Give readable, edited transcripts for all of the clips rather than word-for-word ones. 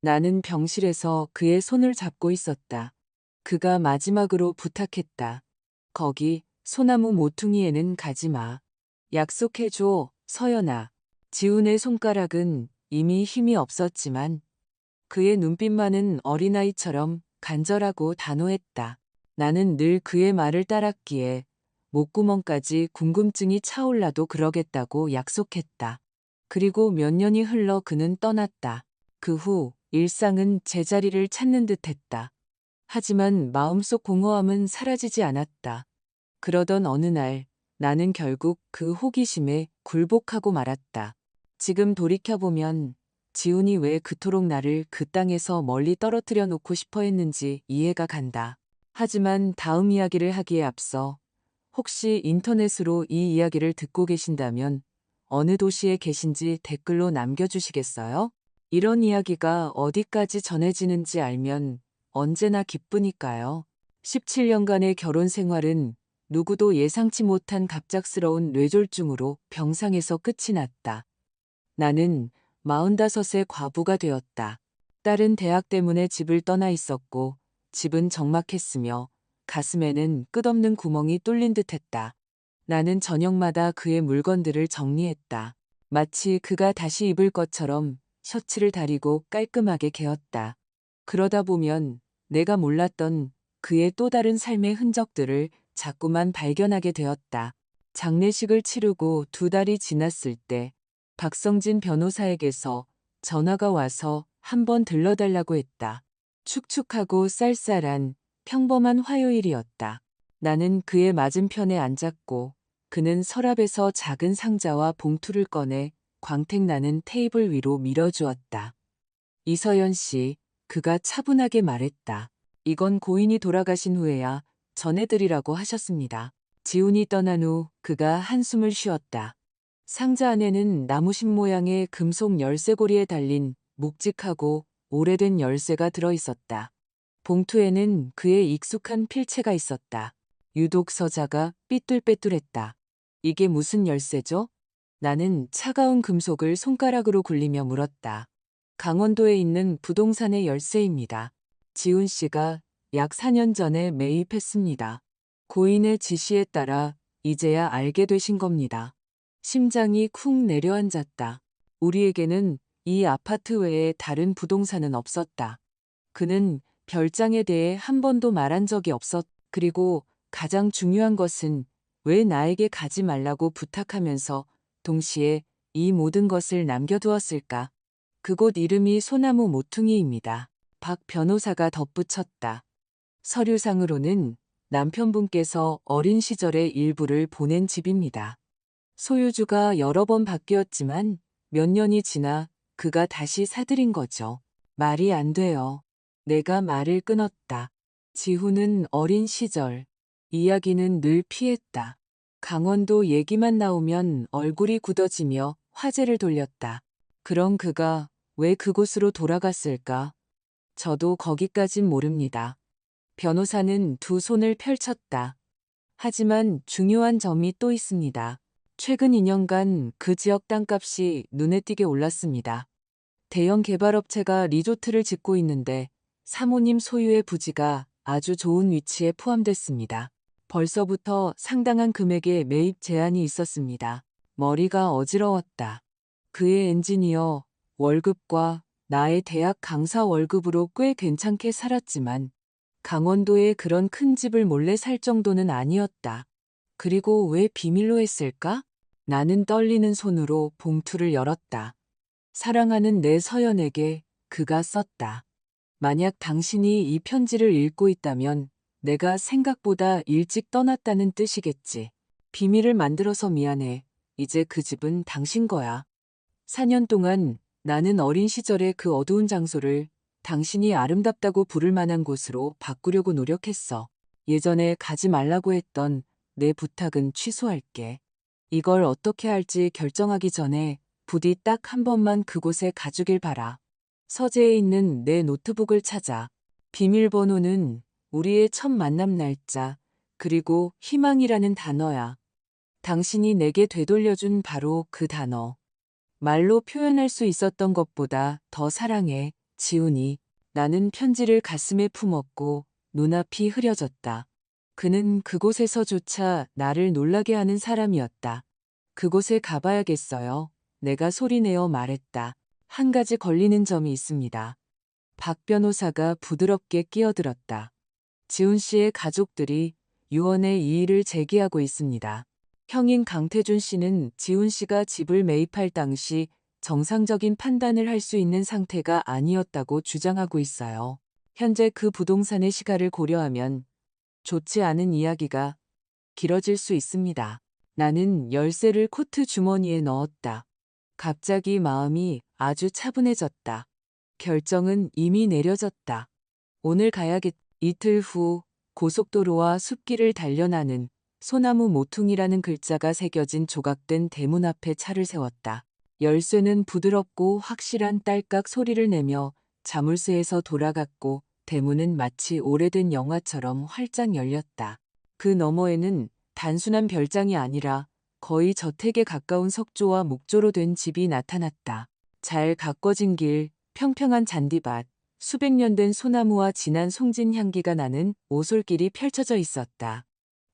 나는 병실에서 그의 손을 잡고 있었다. 그가 마지막으로 부탁했다. 거기 소나무 모퉁이에는 가지 마. 약속해줘, 서연아. 지훈의 손가락은 이미 힘이 없었지만 그의 눈빛만은 어린아이처럼 간절하고 단호했다. 나는 늘 그의 말을 따랐기에 목구멍까지 궁금증이 차올라도 그러겠다고 약속했다. 그리고 몇 년이 흘러 그는 떠났다. 그 후 일상은 제자리를 찾는 듯했다. 하지만 마음속 공허함은 사라지지 않았다. 그러던 어느 날 나는 결국 그 호기심에 굴복하고 말았다. 지금 돌이켜보면 지훈이 왜 그토록 나를 그 땅에서 멀리 떨어뜨려 놓고 싶어 했는지 이해가 간다. 하지만 다음 이야기를 하기에 앞서 혹시 인터넷으로 이 이야기를 듣고 계신다면 어느 도시에 계신지 댓글로 남겨주시겠어요? 이런 이야기가 어디까지 전해지는지 알면 언제나 기쁘니까요. 17년간의 결혼 생활은 누구도 예상치 못한 갑작스러운 뇌졸중으로 병상에서 끝이 났다. 나는 45세 과부가 되었다. 딸은 대학 때문에 집을 떠나 있었고 집은 적막했으며 가슴에는 끝없는 구멍이 뚫린 듯했다. 나는 저녁마다 그의 물건들을 정리했다. 마치 그가 다시 입을 것처럼 셔츠를 다리고 깔끔하게 개었다. 그러다 보면 내가 몰랐던 그의 또 다른 삶의 흔적들을 자꾸만 발견하게 되었다. 장례식을 치르고 2달이 지났을 때 박성진 변호사에게서 전화가 와서 한번 들러달라고 했다. 축축하고 쌀쌀한 평범한 화요일이었다. 나는 그의 맞은편에 앉았고 그는 서랍에서 작은 상자와 봉투를 꺼내 광택나는 테이블 위로 밀어주었다. 이서연 씨, 그가 차분하게 말했다. 이건 고인이 돌아가신 후에야 전해드리라고 하셨습니다. 지훈이 떠난 후 그가 한숨을 쉬었다. 상자 안에는 나무신 모양의 금속 열쇠고리에 달린 묵직하고 오래된 열쇠가 들어있었다. 봉투에는 그의 익숙한 필체가 있었다. 유독 서자가 삐뚤빼뚤했다. 이게 무슨 열쇠죠? 나는 차가운 금속을 손가락으로 굴리며 물었다. 강원도에 있는 부동산의 열쇠입니다. 지훈 씨가 약 4년 전에 매입했습니다. 고인의 지시에 따라 이제야 알게 되신 겁니다. 심장이 쿵 내려앉았다. 우리에게는 이 아파트 외에 다른 부동산은 없었다. 그는 별장에 대해 한 번도 말한 적이 없었. 그리고 가장 중요한 것은 왜 나에게 가지 말라고 부탁하면서 동시에 이 모든 것을 남겨두었을까? 그곳 이름이 소나무 모퉁이입니다. 박 변호사가 덧붙였다. 서류상으로는 남편분께서 어린 시절의 일부를 보낸 집입니다. 소유주가 여러 번 바뀌었지만 몇 년이 지나 그가 다시 사들인 거죠. 말이 안 돼요. 내가 말을 끊었다. 지훈은 어린 시절, 이야기는 늘 피했다. 강원도 얘기만 나오면 얼굴이 굳어지며 화제를 돌렸다. 그럼 그가 왜 그곳으로 돌아갔을까? 저도 거기까진 모릅니다. 변호사는 두 손을 펼쳤다. 하지만 중요한 점이 또 있습니다. 최근 2년간 그 지역 땅값이 눈에 띄게 올랐습니다. 대형 개발업체가 리조트를 짓고 있는데 사모님 소유의 부지가 아주 좋은 위치에 포함됐습니다. 벌써부터 상당한 금액의 매입 제한이 있었습니다. 머리가 어지러웠다. 그의 엔지니어 월급과 나의 대학 강사 월급으로 꽤 괜찮게 살았지만 강원도에 그런 큰 집을 몰래 살 정도는 아니었다. 그리고 왜 비밀로 했을까? 나는 떨리는 손으로 봉투를 열었다. 사랑하는 내 서연에게 그가 썼다. 만약 당신이 이 편지를 읽고 있다면 내가 생각보다 일찍 떠났다는 뜻이겠지. 비밀을 만들어서 미안해. 이제 그 집은 당신 거야. 4년 동안 나는 어린 시절의 그 어두운 장소를 당신이 아름답다고 부를 만한 곳으로 바꾸려고 노력했어. 예전에 가지 말라고 했던 내 부탁은 취소할게. 이걸 어떻게 할지 결정하기 전에 부디 딱 한 번만 그곳에 가주길 바라. 서재에 있는 내 노트북을 찾아. 비밀번호는 우리의 첫 만남 날짜, 그리고 희망이라는 단어야. 당신이 내게 되돌려준 바로 그 단어. 말로 표현할 수 있었던 것보다 더 사랑해. 지훈이. 나는 편지를 가슴에 품었고 눈앞이 흐려졌다. 그는 그곳에서조차 나를 놀라게 하는 사람이었다. 그곳에 가봐야겠어요. 내가 소리내어 말했다. 한 가지 걸리는 점이 있습니다. 박 변호사가 부드럽게 끼어들었다. 지훈 씨의 가족들이 유언의 이의를 제기하고 있습니다. 형인 강태준 씨는 지훈 씨가 집을 매입할 당시 정상적인 판단을 할 수 있는 상태가 아니었다고 주장하고 있어요. 현재 그 부동산의 시가를 고려하면 좋지 않은 이야기가 길어질 수 있습니다. 나는 열쇠를 코트 주머니에 넣었다. 갑자기 마음이 아주 차분해졌다. 결정은 이미 내려졌다. 오늘 가야겠. 이틀 후 고속도로와 숲길을 달려나는 소나무 모퉁이라는 글자가 새겨진 조각된 대문 앞에 차를 세웠다. 열쇠는 부드럽고 확실한 딸깍 소리를 내며 자물쇠에서 돌아갔고 대문은 마치 오래된 영화처럼 활짝 열렸다. 그 너머에는 단순한 별장이 아니라 거의 저택에 가까운 석조와 목조로 된 집이 나타났다. 잘 가꿔진 길, 평평한 잔디밭, 수백 년 된 소나무와 진한 송진 향기가 나는 오솔길이 펼쳐져 있었다.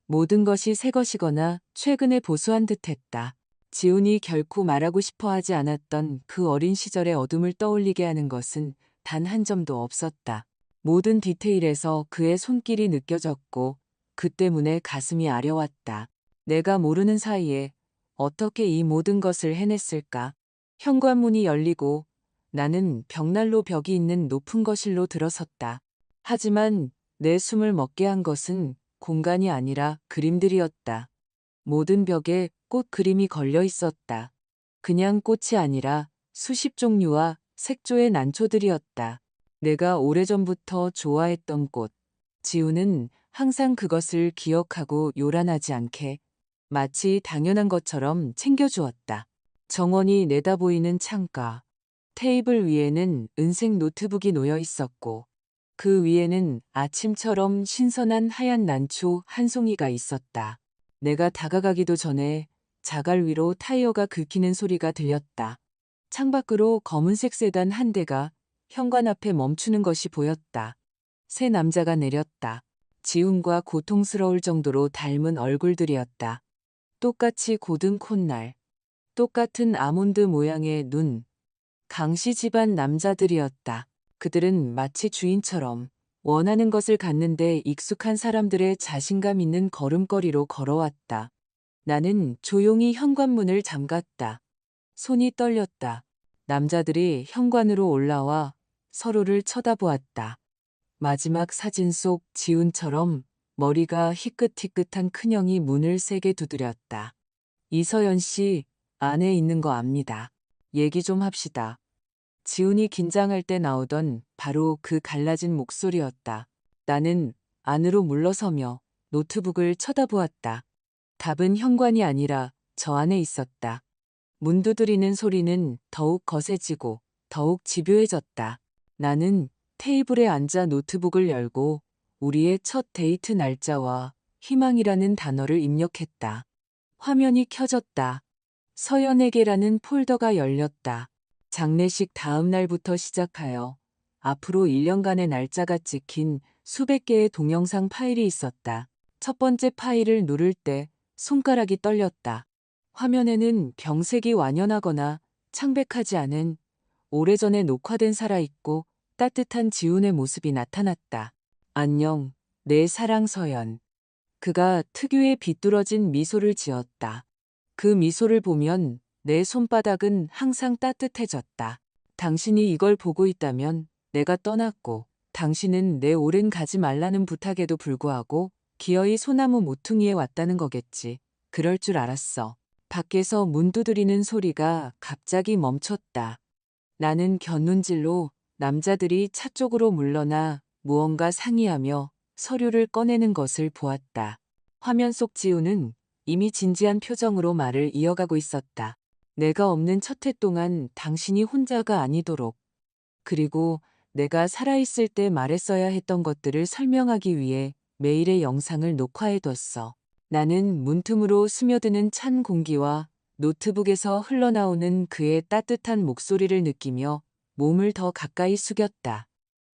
모든 것이 새 것이거나 최근에 보수한 듯했다. 지훈이 결코 말하고 싶어 하지 않았던 그 어린 시절의 어둠을 떠올리게 하는 것은 단 한 점도 없었다. 모든 디테일에서 그의 손길이 느껴졌고 그 때문에 가슴이 아려왔다. 내가 모르는 사이에 어떻게 이 모든 것을 해냈을까? 현관문이 열리고 나는 벽난로 벽이 있는 높은 거실로 들어섰다. 하지만 내 숨을 먹게 한 것은 공간이 아니라 그림들이었다. 모든 벽에 꽃 그림이 걸려 있었다. 그냥 꽃이 아니라 수십 종류와 색조의 난초들이었다. 내가 오래전부터 좋아했던 꽃. 지우는 항상 그것을 기억하고 요란하지 않게 마치 당연한 것처럼 챙겨주었다. 정원이 내다보이는 창가. 테이블 위에는 은색 노트북이 놓여 있었고 그 위에는 아침처럼 신선한 하얀 난초 한 송이가 있었다. 내가 다가가기도 전에 자갈 위로 타이어가 긁히는 소리가 들렸다. 창밖으로 검은색 세단 한 대가 현관 앞에 멈추는 것이 보였다. 세 남자가 내렸다. 지훈과 고통스러울 정도로 닮은 얼굴들이었다. 똑같이 고든 콧날, 똑같은 아몬드 모양의 눈, 강씨 집안 남자들이었다. 그들은 마치 주인처럼 원하는 것을 갖는데 익숙한 사람들의 자신감 있는 걸음걸이로 걸어왔다. 나는 조용히 현관문을 잠갔다. 손이 떨렸다. 남자들이 현관으로 올라와 서로를 쳐다보았다. 마지막 사진 속 지훈처럼 머리가 희끗희끗한 큰형이 문을 세게 두드렸다. 이서연 씨, 안에 있는 거 압니다. 얘기 좀 합시다. 지훈이 긴장할 때 나오던 바로 그 갈라진 목소리였다. 나는 안으로 물러서며 노트북을 쳐다보았다. 답은 현관이 아니라 저 안에 있었다. 문 두드리는 소리는 더욱 거세지고 더욱 집요해졌다. 나는 테이블에 앉아 노트북을 열고 우리의 첫 데이트 날짜와 희망이라는 단어를 입력했다. 화면이 켜졌다. 서연에게라는 폴더가 열렸다. 장례식 다음 날부터 시작하여 앞으로 1년간의 날짜가 찍힌 수백 개의 동영상 파일이 있었다. 첫 번째 파일을 누를 때 손가락이 떨렸다. 화면에는 병색이 완연하거나 창백하지 않은 오래전에 녹화된 살아있고 따뜻한 지훈의 모습이 나타났다. 안녕, 내 사랑 서연. 그가 특유의 비뚤어진 미소를 지었다. 그 미소를 보면 내 손바닥은 항상 따뜻해졌다. 당신이 이걸 보고 있다면 내가 떠났고 당신은 내 오랜 가지 말라는 부탁에도 불구하고 기어이 소나무 모퉁이에 왔다는 거겠지. 그럴 줄 알았어. 밖에서 문 두드리는 소리가 갑자기 멈췄다. 나는 곁눈질로 남자들이 차 쪽으로 물러나 무언가 상의하며 서류를 꺼내는 것을 보았다. 화면 속 지우는 이미 진지한 표정으로 말을 이어가고 있었다. 내가 없는 첫 해 동안 당신이 혼자가 아니도록, 그리고 내가 살아있을 때 말했어야 했던 것들을 설명하기 위해 매일의 영상을 녹화해뒀어. 나는 문틈으로 스며드는 찬 공기와 노트북에서 흘러나오는 그의 따뜻한 목소리를 느끼며 몸을 더 가까이 숙였다.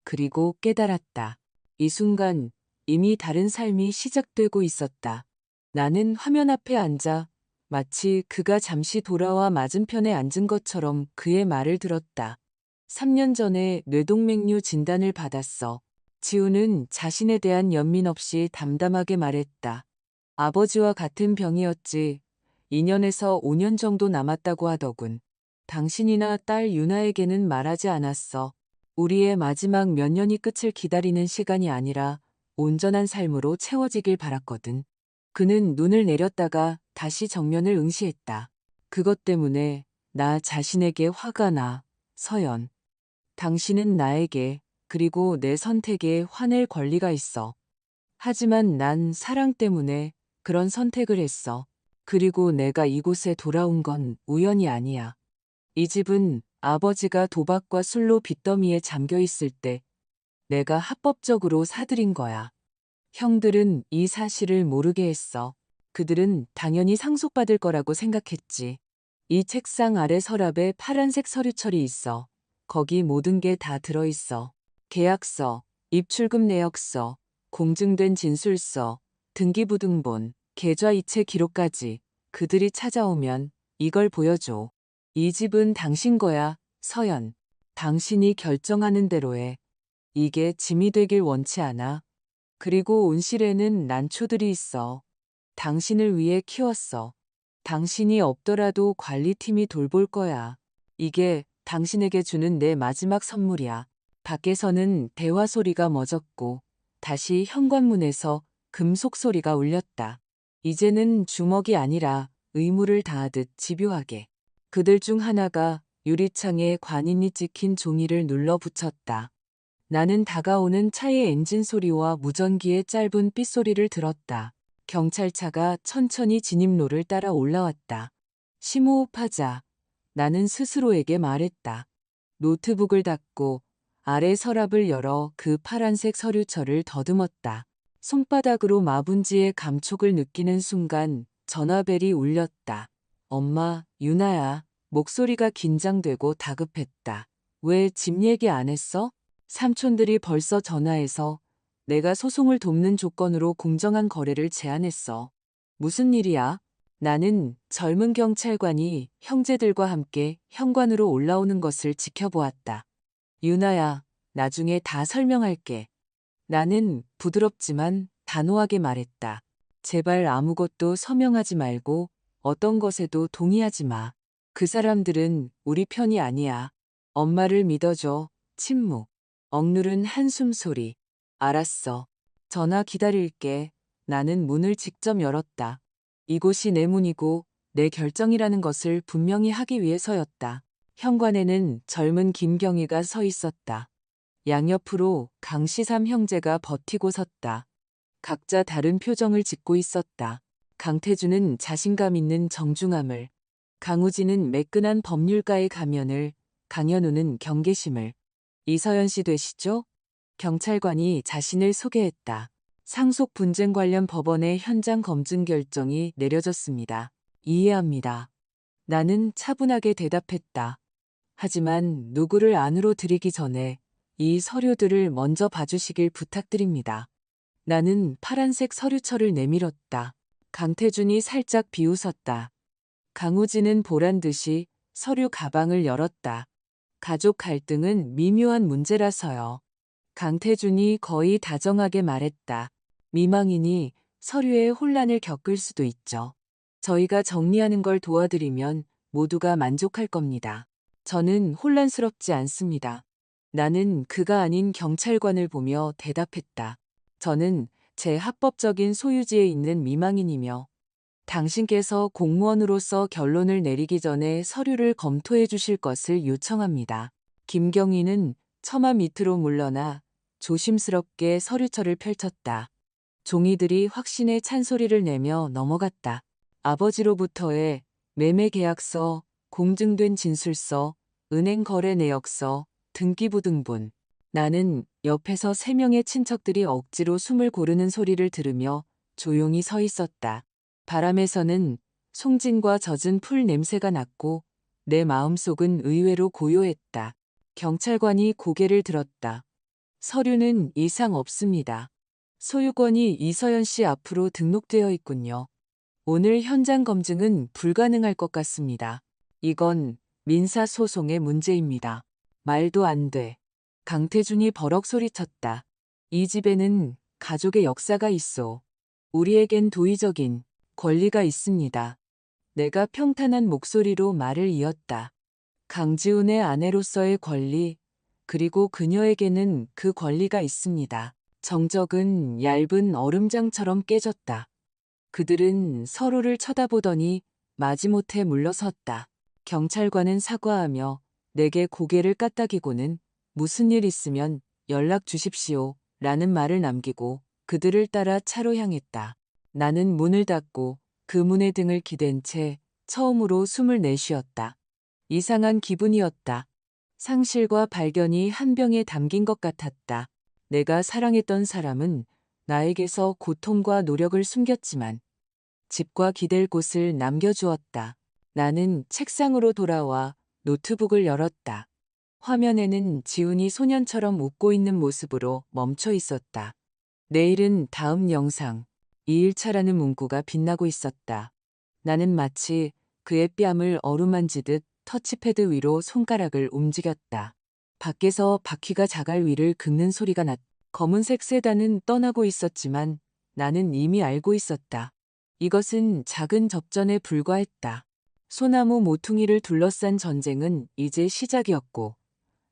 그리고 깨달았다. 이 순간 이미 다른 삶이 시작되고 있었다. 나는 화면 앞에 앉아 마치 그가 잠시 돌아와 맞은편에 앉은 것처럼 그의 말을 들었다. 3년 전에 뇌동맥류 진단을 받았어. 지우는 자신에 대한 연민 없이 담담하게 말했다. 아버지와 같은 병이었지. 2년에서 5년 정도 남았다고 하더군. 당신이나 딸 유나에게는 말하지 않았어. 우리의 마지막 몇 년이 끝을 기다리는 시간이 아니라 온전한 삶으로 채워지길 바랐거든. 그는 눈을 내렸다가 다시 정면을 응시했다. 그것 때문에 나 자신에게 화가 나, 서연. 당신은 나에게, 그리고 내 선택에 화낼 권리가 있어. 하지만 난 사랑 때문에 그런 선택을 했어. 그리고 내가 이곳에 돌아온 건 우연이 아니야. 이 집은 아버지가 도박과 술로 빚더미에 잠겨 있을 때 내가 합법적으로 사들인 거야. 형들은 이 사실을 모르게 했어. 그들은 당연히 상속받을 거라고 생각했지. 이 책상 아래 서랍에 파란색 서류철이 있어. 거기 모든 게 다 들어있어. 계약서, 입출금 내역서, 공증된 진술서, 등기부등본, 계좌이체 기록까지. 그들이 찾아오면 이걸 보여줘. 이 집은 당신 거야, 서연. 당신이 결정하는 대로 해. 이게 짐이 되길 원치 않아. 그리고 온실에는 난초들이 있어. 당신을 위해 키웠어. 당신이 없더라도 관리팀이 돌볼 거야. 이게 당신에게 주는 내 마지막 선물이야. 밖에서는 대화 소리가 멎었고 다시 현관문에서 금속 소리가 울렸다. 이제는 주먹이 아니라 의무를 다하듯 집요하게. 그들 중 하나가 유리창에 관인이 찍힌 종이를 눌러 붙였다. 나는 다가오는 차의 엔진 소리와 무전기의 짧은 삐소리를 들었다. 경찰차가 천천히 진입로를 따라 올라왔다. 심호흡하자. 나는 스스로에게 말했다. 노트북을 닫고 아래 서랍을 열어 그 파란색 서류철을 더듬었다. 손바닥으로 마분지의 감촉을 느끼는 순간 전화벨이 울렸다. 엄마, 유나야. 목소리가 긴장되고 다급했다. 왜 집 얘기 안 했어? 삼촌들이 벌써 전화해서 내가 소송을 돕는 조건으로 공정한 거래를 제안했어. 무슨 일이야? 나는 젊은 경찰관이 형제들과 함께 현관으로 올라오는 것을 지켜보았다. 유나야, 나중에 다 설명할게. 나는 부드럽지만 단호하게 말했다. 제발 아무것도 서명하지 말고 어떤 것에도 동의하지 마. 그 사람들은 우리 편이 아니야. 엄마를 믿어줘. 침묵. 억누른 한숨 소리. 알았어. 전화 기다릴게. 나는 문을 직접 열었다. 이곳이 내 문이고 내 결정이라는 것을 분명히 하기 위해서였다. 현관에는 젊은 김경희가 서 있었다. 양옆으로 강시삼 형제가 버티고 섰다. 각자 다른 표정을 짓고 있었다. 강태준은 자신감 있는 정중함을, 강우진은 매끈한 법률가의 가면을, 강현우는 경계심을. 이서연 씨 되시죠? 경찰관이 자신을 소개했다. 상속 분쟁 관련 법원의 현장 검증 결정이 내려졌습니다. 이해합니다. 나는 차분하게 대답했다. 하지만 누구를 안으로 들이기 전에 이 서류들을 먼저 봐주시길 부탁드립니다. 나는 파란색 서류철을 내밀었다. 강태준이 살짝 비웃었다. 강우진은 보란 듯이 서류 가방을 열었다. 가족 갈등은 미묘한 문제라서요. 강태준이 거의 다정하게 말했다. 미망인이 서류에 혼란을 겪을 수도 있죠. 저희가 정리하는 걸 도와드리면 모두가 만족할 겁니다. 저는 혼란스럽지 않습니다. 나는 그가 아닌 경찰관을 보며 대답했다. 저는 제 합법적인 소유지에 있는 미망인이며 당신께서 공무원으로서 결론을 내리기 전에 서류를 검토해 주실 것을 요청합니다. 김경희는 처마 밑으로 물러나 조심스럽게 서류철을 펼쳤다. 종이들이 확신의 찬소리를 내며 넘어갔다. 아버지로부터의 매매계약서, 공증된 진술서, 은행 거래 내역서, 등기부등본. 나는 옆에서 3명의 친척들이 억지로 숨을 고르는 소리를 들으며 조용히 서 있었다. 바람에서는 송진과 젖은 풀 냄새가 났고 내 마음속은 의외로 고요했다. 경찰관이 고개를 들었다. 서류는 이상 없습니다. 소유권이 이서연 씨 앞으로 등록되어 있군요. 오늘 현장 검증은 불가능할 것 같습니다. 이건 민사소송의 문제입니다. 말도 안 돼. 강태준이 버럭 소리쳤다. 이 집에는 가족의 역사가 있어. 우리에겐 도의적인 권리가 있습니다. 내가 평탄한 목소리로 말을 이었다. 강지훈의 아내로서의 권리, 그리고 그녀에게는 그 권리가 있습니다. 정적은 얇은 얼음장처럼 깨졌다. 그들은 서로를 쳐다보더니 마지못해 물러섰다. 경찰관은 사과하며 내게 고개를 까딱이고는 무슨 일 있으면 연락 주십시오 라는 말을 남기고 그들을 따라 차로 향했다. 나는 문을 닫고 그 문의 등을 기댄 채 처음으로 숨을 내쉬었다. 이상한 기분이었다. 상실과 발견이 한 병에 담긴 것 같았다. 내가 사랑했던 사람은 나에게서 고통과 노력을 숨겼지만 집과 기댈 곳을 남겨주었다. 나는 책상으로 돌아와 노트북을 열었다. 화면에는 지훈이 소년처럼 웃고 있는 모습으로 멈춰 있었다. 내일은 다음 영상, 2일차라는 문구가 빛나고 있었다. 나는 마치 그의 뺨을 어루만지듯 터치패드 위로 손가락을 움직였다. 밖에서 바퀴가 자갈 위를 긁는 소리가 났다. 검은색 세단은 떠나고 있었지만 나는 이미 알고 있었다. 이것은 작은 접전에 불과했다. 소나무 모퉁이를 둘러싼 전쟁은 이제 시작이었고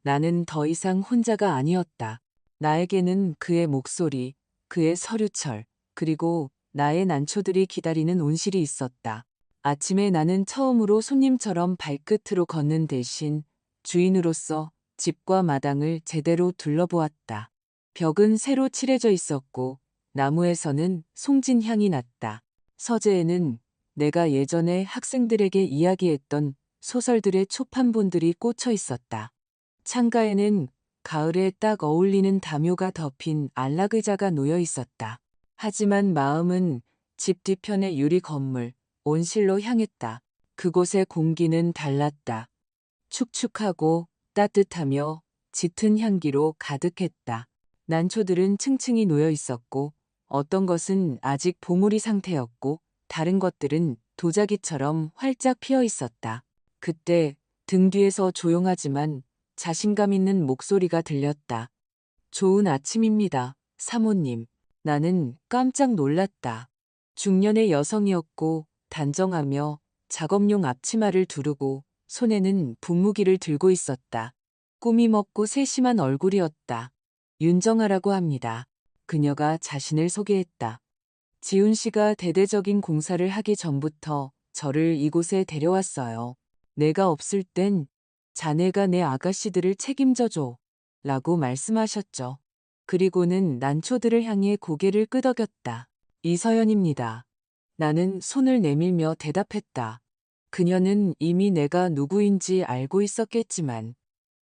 나는 더 이상 혼자가 아니었다. 나에게는 그의 목소리, 그의 서류철, 그리고 나의 난초들이 기다리는 온실이 있었다. 아침에 나는 처음으로 손님처럼 발끝으로 걷는 대신 주인으로서 집과 마당을 제대로 둘러보았다. 벽은 새로 칠해져 있었고 나무에서는 송진 향이 났다. 서재에는 내가 예전에 학생들에게 이야기했던 소설들의 초판본들이 꽂혀 있었다. 창가에는 가을에 딱 어울리는 담요가 덮인 안락의자가 놓여 있었다. 하지만 마음은 집 뒤편의 유리 건물, 온실로 향했다. 그곳의 공기는 달랐다. 축축하고 따뜻하며 짙은 향기로 가득했다. 난초들은 층층이 놓여 있었고 어떤 것은 아직 봉우리 상태였고 다른 것들은 도자기처럼 활짝 피어 있었다. 그때 등 뒤에서 조용하지만 자신감 있는 목소리가 들렸다. 좋은 아침입니다, 사모님. 나는 깜짝 놀랐다. 중년의 여성이었고 단정하며 작업용 앞치마를 두르고 손에는 분무기를 들고 있었다. 꾸미 먹고 세심한 얼굴이었다. 윤정아라고 합니다. 그녀가 자신을 소개했다. 지훈 씨가 대대적인 공사를 하기 전부터 저를 이곳에 데려왔어요. 내가 없을 땐 자네가 내 아가씨들을 책임져줘 라고 말씀하셨죠. 그리고는 난초들을 향해 고개를 끄덕였다. 이서연입니다. 나는 손을 내밀며 대답했다. 그녀는 이미 내가 누구인지 알고 있었겠지만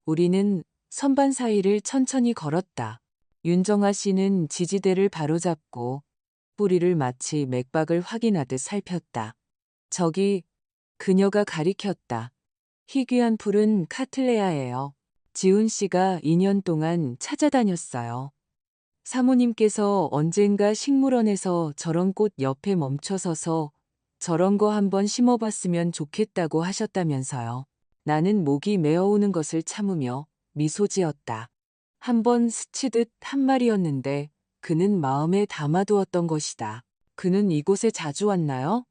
우리는 선반 사이를 천천히 걸었다. 윤정아 씨는 지지대를 바로잡고 뿌리를 마치 맥박을 확인하듯 살폈다. 저기, 그녀가 가리켰다. 희귀한 풀은 카틀레아예요. 지훈 씨가 2년 동안 찾아다녔어요. 사모님께서 언젠가 식물원에서 저런 꽃 옆에 멈춰서서 저런 거 한번 심어봤으면 좋겠다고 하셨다면서요. 나는 목이 메어오는 것을 참으며 미소 지었다. 한번 스치듯 한 말이었는데 그는 마음에 담아두었던 것이다. 그는 이곳에 자주 왔나요?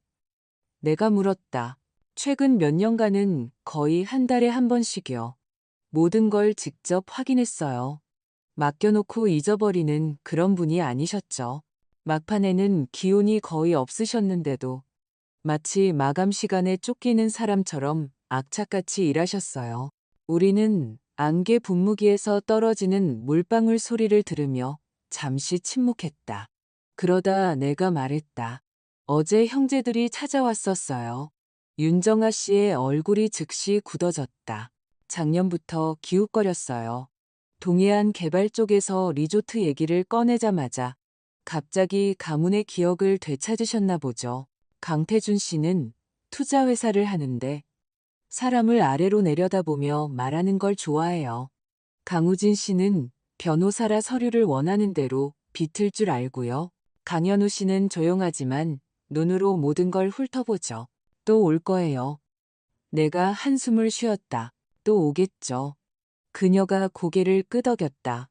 내가 물었다. 최근 몇 년간은 거의 한 달에 한 번씩이요. 모든 걸 직접 확인했어요. 맡겨놓고 잊어버리는 그런 분이 아니셨죠. 막판에는 기운이 거의 없으셨는데도 마치 마감 시간에 쫓기는 사람처럼 악착같이 일하셨어요. 우리는 안개 분무기에서 떨어지는 물방울 소리를 들으며 잠시 침묵했다. 그러다 내가 말했다. 어제 형제들이 찾아왔었어요. 윤정아 씨의 얼굴이 즉시 굳어졌다. 작년부터 기웃거렸어요. 동해안 개발 쪽에서 리조트 얘기를 꺼내자마자 갑자기 가문의 기억을 되찾으셨나 보죠. 강태준 씨는 투자회사를 하는데 사람을 아래로 내려다보며 말하는 걸 좋아해요. 강우진 씨는 변호사라 서류를 원하는 대로 비틀 줄 알고요. 강현우 씨는 조용하지만 눈으로 모든 걸 훑어보죠. 또 올 거예요. 내가 한숨을 쉬었다. 또 오겠죠. 그녀가 고개를 끄덕였다.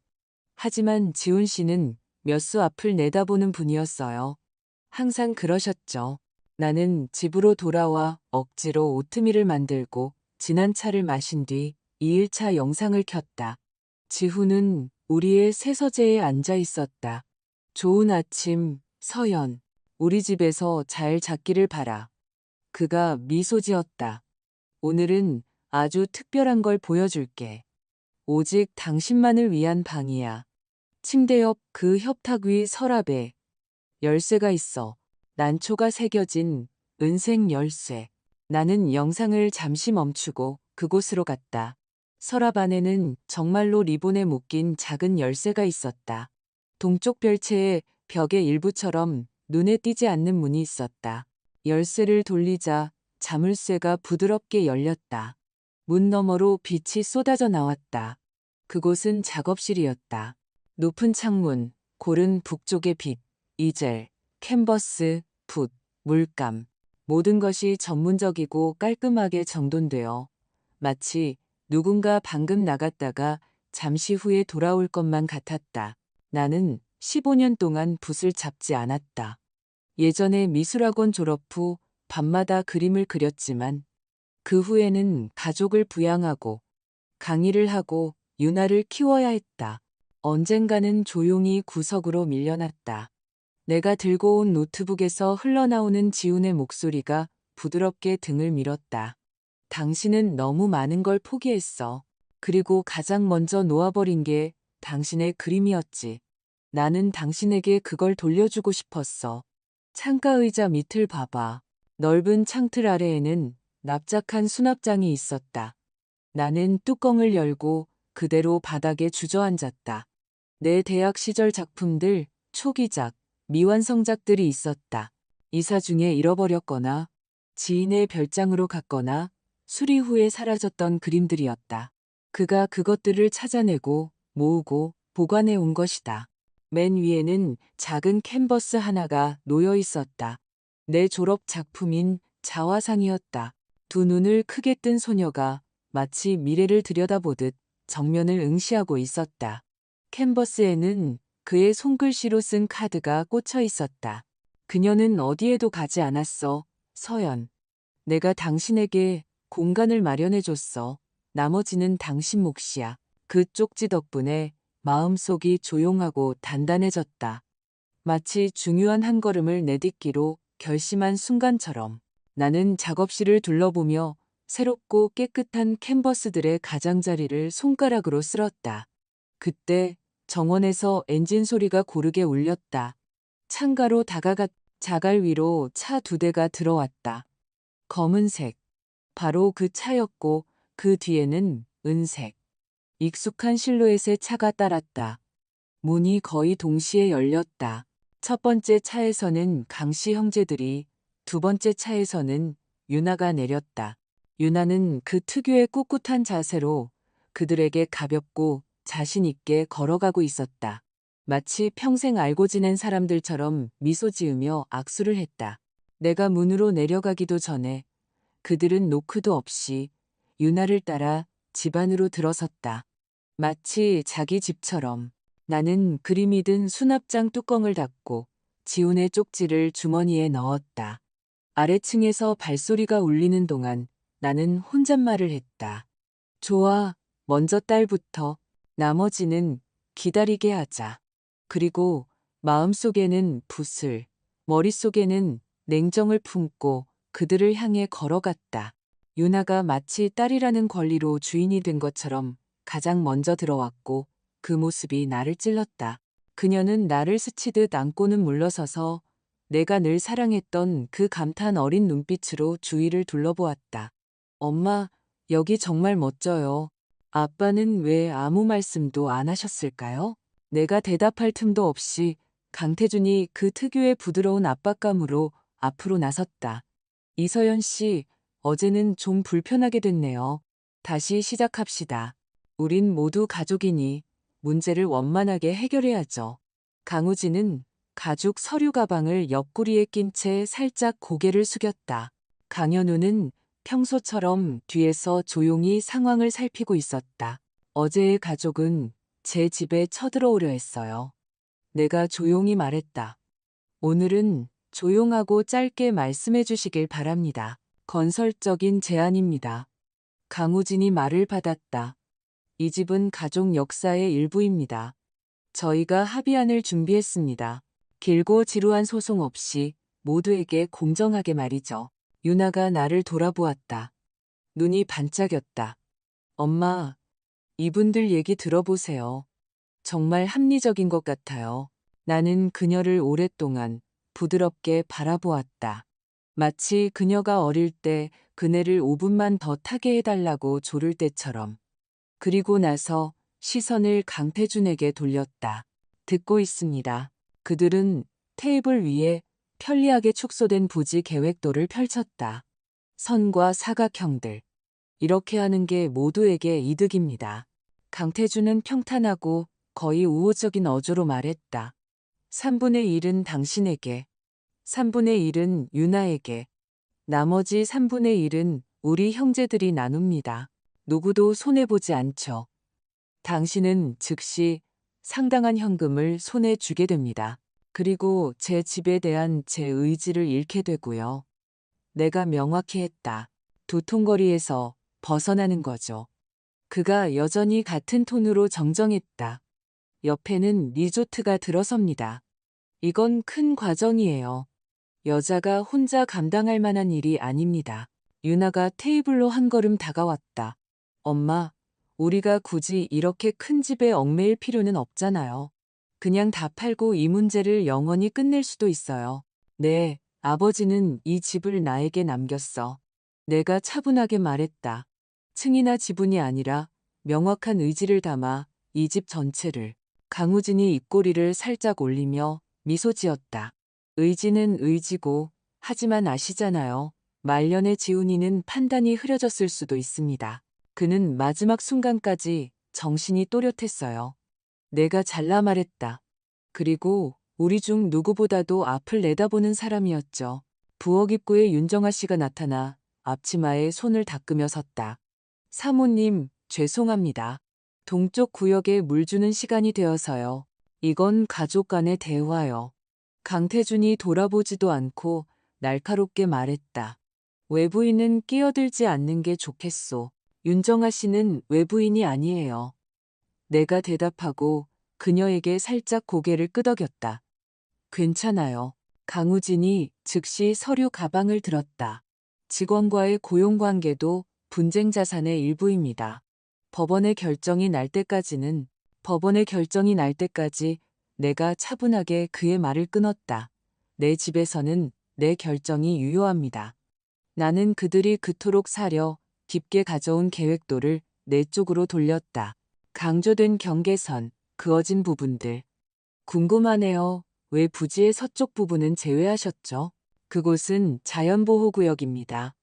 하지만 지훈 씨는 몇 수 앞을 내다보는 분이었어요. 항상 그러셨죠. 나는 집으로 돌아와 억지로 오트밀을 만들고 진한 차를 마신 뒤 2일차 영상을 켰다. 지훈은 우리의 새서재에 앉아 있었다. 좋은 아침, 서연. 우리 집에서 잘 잤기를 바라. 그가 미소 지었다. 오늘은 아주 특별한 걸 보여줄게. 오직 당신만을 위한 방이야. 침대 옆 그 협탁 위 서랍에 열쇠가 있어. 난초가 새겨진 은색 열쇠. 나는 영상을 잠시 멈추고 그곳으로 갔다. 서랍 안에는 정말로 리본에 묶인 작은 열쇠가 있었다. 동쪽 별채의 벽의 일부처럼 눈에 띄지 않는 문이 있었다. 열쇠를 돌리자 자물쇠가 부드럽게 열렸다. 문 너머로 빛이 쏟아져 나왔다. 그곳은 작업실이었다. 높은 창문, 고른 북쪽의 빛, 이젤, 캔버스, 붓, 물감. 모든 것이 전문적이고 깔끔하게 정돈되어 마치 누군가 방금 나갔다가 잠시 후에 돌아올 것만 같았다. 나는 15년 동안 붓을 잡지 않았다. 예전에 미술학원 졸업 후 밤마다 그림을 그렸지만 그 후에는 가족을 부양하고 강의를 하고 유나를 키워야 했다. 언젠가는 조용히 구석으로 밀려났다. 내가 들고 온 노트북에서 흘러나오는 지훈의 목소리가 부드럽게 등을 밀었다. 당신은 너무 많은 걸 포기했어. 그리고 가장 먼저 놓아버린 게 당신의 그림이었지. 나는 당신에게 그걸 돌려주고 싶었어. 창가 의자 밑을 봐봐. 넓은 창틀 아래에는 납작한 수납장이 있었다. 나는 뚜껑을 열고 그대로 바닥에 주저앉았다. 내 대학 시절 작품들, 초기작, 미완성작들이 있었다. 이사 중에 잃어버렸거나 지인의 별장으로 갔거나 수리 후에 사라졌던 그림들이었다. 그가 그것들을 찾아내고 모으고 보관해 온 것이다. 맨 위에는 작은 캔버스 하나가 놓여 있었다. 내 졸업 작품인 자화상이었다. 두 눈을 크게 뜬 소녀가 마치 미래를 들여다보듯 정면을 응시하고 있었다. 캔버스에는 그의 손글씨로 쓴 카드가 꽂혀 있었다. 그녀는 어디에도 가지 않았어. 서연. 내가 당신에게 공간을 마련해줬어. 나머지는 당신 몫이야. 그 쪽지 덕분에 마음속이 조용하고 단단해졌다. 마치 중요한 한 걸음을 내딛기로 결심한 순간처럼 나는 작업실을 둘러보며 새롭고 깨끗한 캔버스들의 가장자리를 손가락으로 쓸었다. 그때 정원에서 엔진 소리가 고르게 울렸다. 창가로 다가갔 자갈 위로 차 두 대가 들어왔다. 검은색. 바로 그 차였고 그 뒤에는 은색. 익숙한 실루엣의 차가 따랐다. 문이 거의 동시에 열렸다. 첫 번째 차에서는 강씨 형제들이, 두 번째 차에서는 유나가 내렸다. 유나는 그 특유의 꿋꿋한 자세로 그들에게 가볍고 자신 있게 걸어가고 있었다. 마치 평생 알고 지낸 사람들처럼 미소 지으며 악수를 했다. 내가 문으로 내려가기도 전에 그들은 노크도 없이 유나를 따라 집 안으로 들어섰다. 마치 자기 집처럼. 나는 그림이 든 수납장 뚜껑을 닫고 지훈의 쪽지를 주머니에 넣었다. 아래층에서 발소리가 울리는 동안 나는 혼잣말을 했다. 좋아, 먼저 딸부터. 나머지는 기다리게 하자. 그리고 마음속에는 붓을, 머릿속에는 냉정을 품고 그들을 향해 걸어갔다. 유나가 마치 딸이라는 권리로 주인이 된 것처럼 가장 먼저 들어왔고 그 모습이 나를 찔렀다. 그녀는 나를 스치듯 안고는 물러서서 내가 늘 사랑했던 그 감탄 어린 눈빛으로 주위를 둘러보았다. 엄마, 여기 정말 멋져요. 아빠는 왜 아무 말씀도 안 하셨을까요? 내가 대답할 틈도 없이 강태준이 그 특유의 부드러운 압박감으로 앞으로 나섰다. 이서연 씨, 어제는 좀 불편하게 됐네요. 다시 시작합시다. 우린 모두 가족이니 문제를 원만하게 해결해야죠. 강우진은 가죽 서류 가방을 옆구리에 낀 채 살짝 고개를 숙였다. 강현우는 평소처럼 뒤에서 조용히 상황을 살피고 있었다. 어제의 가족은 제 집에 쳐들어오려 했어요. 내가 조용히 말했다. 오늘은 조용하고 짧게 말씀해 주시길 바랍니다. 건설적인 제안입니다. 강우진이 말을 받았다. 이 집은 가족 역사의 일부입니다. 저희가 합의안을 준비했습니다. 길고 지루한 소송 없이 모두에게 공정하게 말이죠. 유나가 나를 돌아보았다. 눈이 반짝였다. 엄마, 이분들 얘기 들어보세요. 정말 합리적인 것 같아요. 나는 그녀를 오랫동안 부드럽게 바라보았다. 마치 그녀가 어릴 때 그네를 5분만 더 타게 해달라고 조를 때처럼. 그리고 나서 시선을 강태준에게 돌렸다. 듣고 있습니다. 그들은 테이블 위에 편리하게 축소된 부지 계획도를 펼쳤다. 선과 사각형들. 이렇게 하는 게 모두에게 이득입니다. 강태준은 평탄하고 거의 우호적인 어조로 말했다. 3분의 1은 당신에게, 3분의 1은 유나에게, 나머지 3분의 1은 우리 형제들이 나눕니다. 누구도 손해보지 않죠. 당신은 즉시 상당한 현금을 손에 쥐게 됩니다. 그리고 제 집에 대한 제 의지를 잃게 되고요. 내가 명확히 했다. 두통거리에서 벗어나는 거죠. 그가 여전히 같은 톤으로 정정했다. 옆에는 리조트가 들어섭니다. 이건 큰 과정이에요. 여자가 혼자 감당할 만한 일이 아닙니다. 유나가 테이블로 한 걸음 다가왔다. 엄마, 우리가 굳이 이렇게 큰 집에 얽매일 필요는 없잖아요. 그냥 다 팔고 이 문제를 영원히 끝낼 수도 있어요. 네, 아버지는 이 집을 나에게 남겼어. 내가 차분하게 말했다. 층이나 지분이 아니라 명확한 의지를 담아 이 집 전체를. 강우진이 입꼬리를 살짝 올리며 미소 지었다. 의지는 의지고, 하지만 아시잖아요. 말년의 지훈이는 판단이 흐려졌을 수도 있습니다. 그는 마지막 순간까지 정신이 또렷했어요. 내가 잘라 말했다. 그리고 우리 중 누구보다도 앞을 내다보는 사람이었죠. 부엌 입구에 윤정아 씨가 나타나 앞치마에 손을 닦으며 섰다. 사모님, 죄송합니다. 동쪽 구역에 물 주는 시간이 되어서요. 이건 가족 간의 대화요. 강태준이 돌아보지도 않고 날카롭게 말했다. 외부인은 끼어들지 않는 게 좋겠소. 윤정아 씨는 외부인이 아니에요. 내가 대답하고 그녀에게 살짝 고개를 끄덕였다. 괜찮아요. 강우진이 즉시 서류 가방을 들었다. 직원과의 고용관계도 분쟁 자산의 일부입니다. 법원의 결정이 날 때까지 내가 차분하게 그의 말을 끊었다. 내 집에서는 내 결정이 유효합니다. 나는 그들이 그토록 사려 깊게 가져온 계획도를 내 쪽으로 돌렸다. 강조된 경계선, 그어진 부분들. 궁금하네요. 왜 부지의 서쪽 부분은 제외하셨죠? 그곳은 자연보호구역입니다.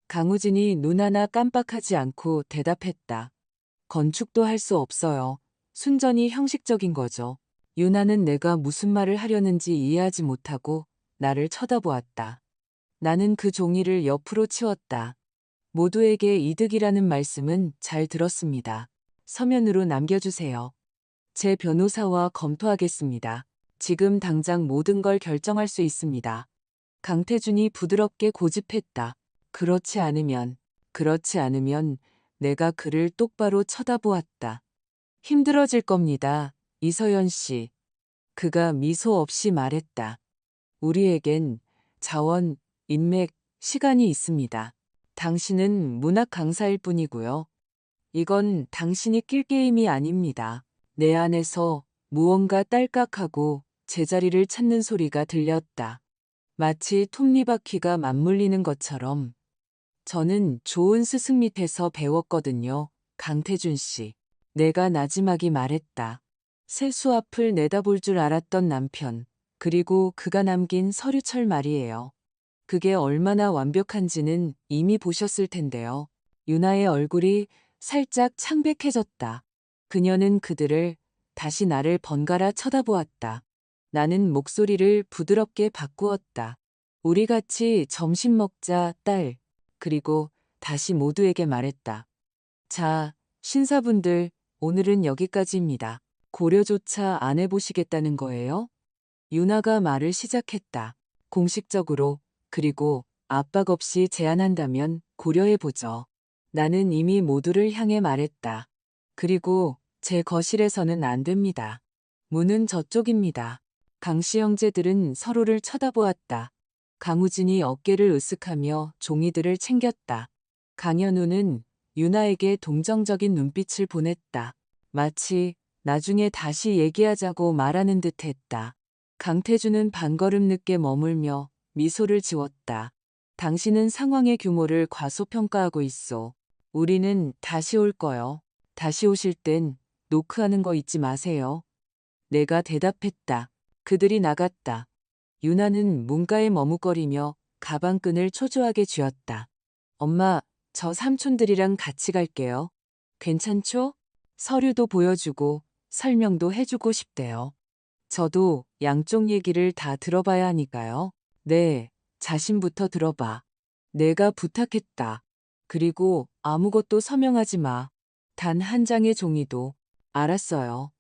강우진이 눈 하나 깜빡하지 않고 대답했다. 건축도 할 수 없어요. 순전히 형식적인 거죠. 유나는 내가 무슨 말을 하려는지 이해하지 못하고 나를 쳐다보았다. 나는 그 종이를 옆으로 치웠다. 모두에게 이득이라는 말씀은 잘 들었습니다. 서면으로 남겨주세요. 제 변호사와 검토하겠습니다. 지금 당장 모든 걸 결정할 수 있습니다. 강태준이 부드럽게 고집했다. 그렇지 않으면 내가 그를 똑바로 쳐다보았다. 힘들어질 겁니다. 이서연 씨. 그가 미소 없이 말했다. 우리에겐 자원, 인맥, 시간이 있습니다. 당신은 문학 강사일 뿐이고요. 이건 당신이 낄 게임이 아닙니다. 내 안에서 무언가 딸깍하고 제자리를 찾는 소리가 들렸다. 마치 톱니바퀴가 맞물리는 것처럼. 저는 좋은 스승 밑에서 배웠거든요. 강태준 씨. 내가 나지막이 말했다. 세수 앞을 내다볼 줄 알았던 남편. 그리고 그가 남긴 서류철 말이에요. 그게 얼마나 완벽한지는 이미 보셨을 텐데요. 유나의 얼굴이 살짝 창백해졌다. 그녀는 그들을 다시 나를 번갈아 쳐다보았다. 나는 목소리를 부드럽게 바꾸었다. 우리 같이 점심 먹자, 딸. 그리고 다시 모두에게 말했다. 자, 신사분들, 오늘은 여기까지입니다. 고려조차 안 해보시겠다는 거예요? 유나가 말을 시작했다. 공식적으로, 그리고 압박 없이 제안한다면 고려해보죠. 나는 이미 모두를 향해 말했다. 그리고 제 거실에서는 안 됩니다. 문은 저쪽입니다. 강씨 형제들은 서로를 쳐다보았다. 강우진이 어깨를 으쓱하며 종이들을 챙겼다. 강현우는 유나에게 동정적인 눈빛을 보냈다. 마치 나중에 다시 얘기하자고 말하는 듯 했다. 강태주는 반걸음 늦게 머물며 미소를 지웠다. 당신은 상황의 규모를 과소평가하고 있어. 우리는 다시 올 거요. 다시 오실 땐 노크하는 거 잊지 마세요. 내가 대답했다. 그들이 나갔다. 유나는 문가에 머뭇거리며 가방끈을 초조하게 쥐었다. 엄마, 저 삼촌들이랑 같이 갈게요. 괜찮죠? 서류도 보여주고 설명도 해주고 싶대요. 저도 양쪽 얘기를 다 들어봐야 하니까요. 네, 자신부터 들어봐. 내가 부탁했다. 그리고 아무것도 서명하지 마. 단 한 장의 종이도. 알았어요.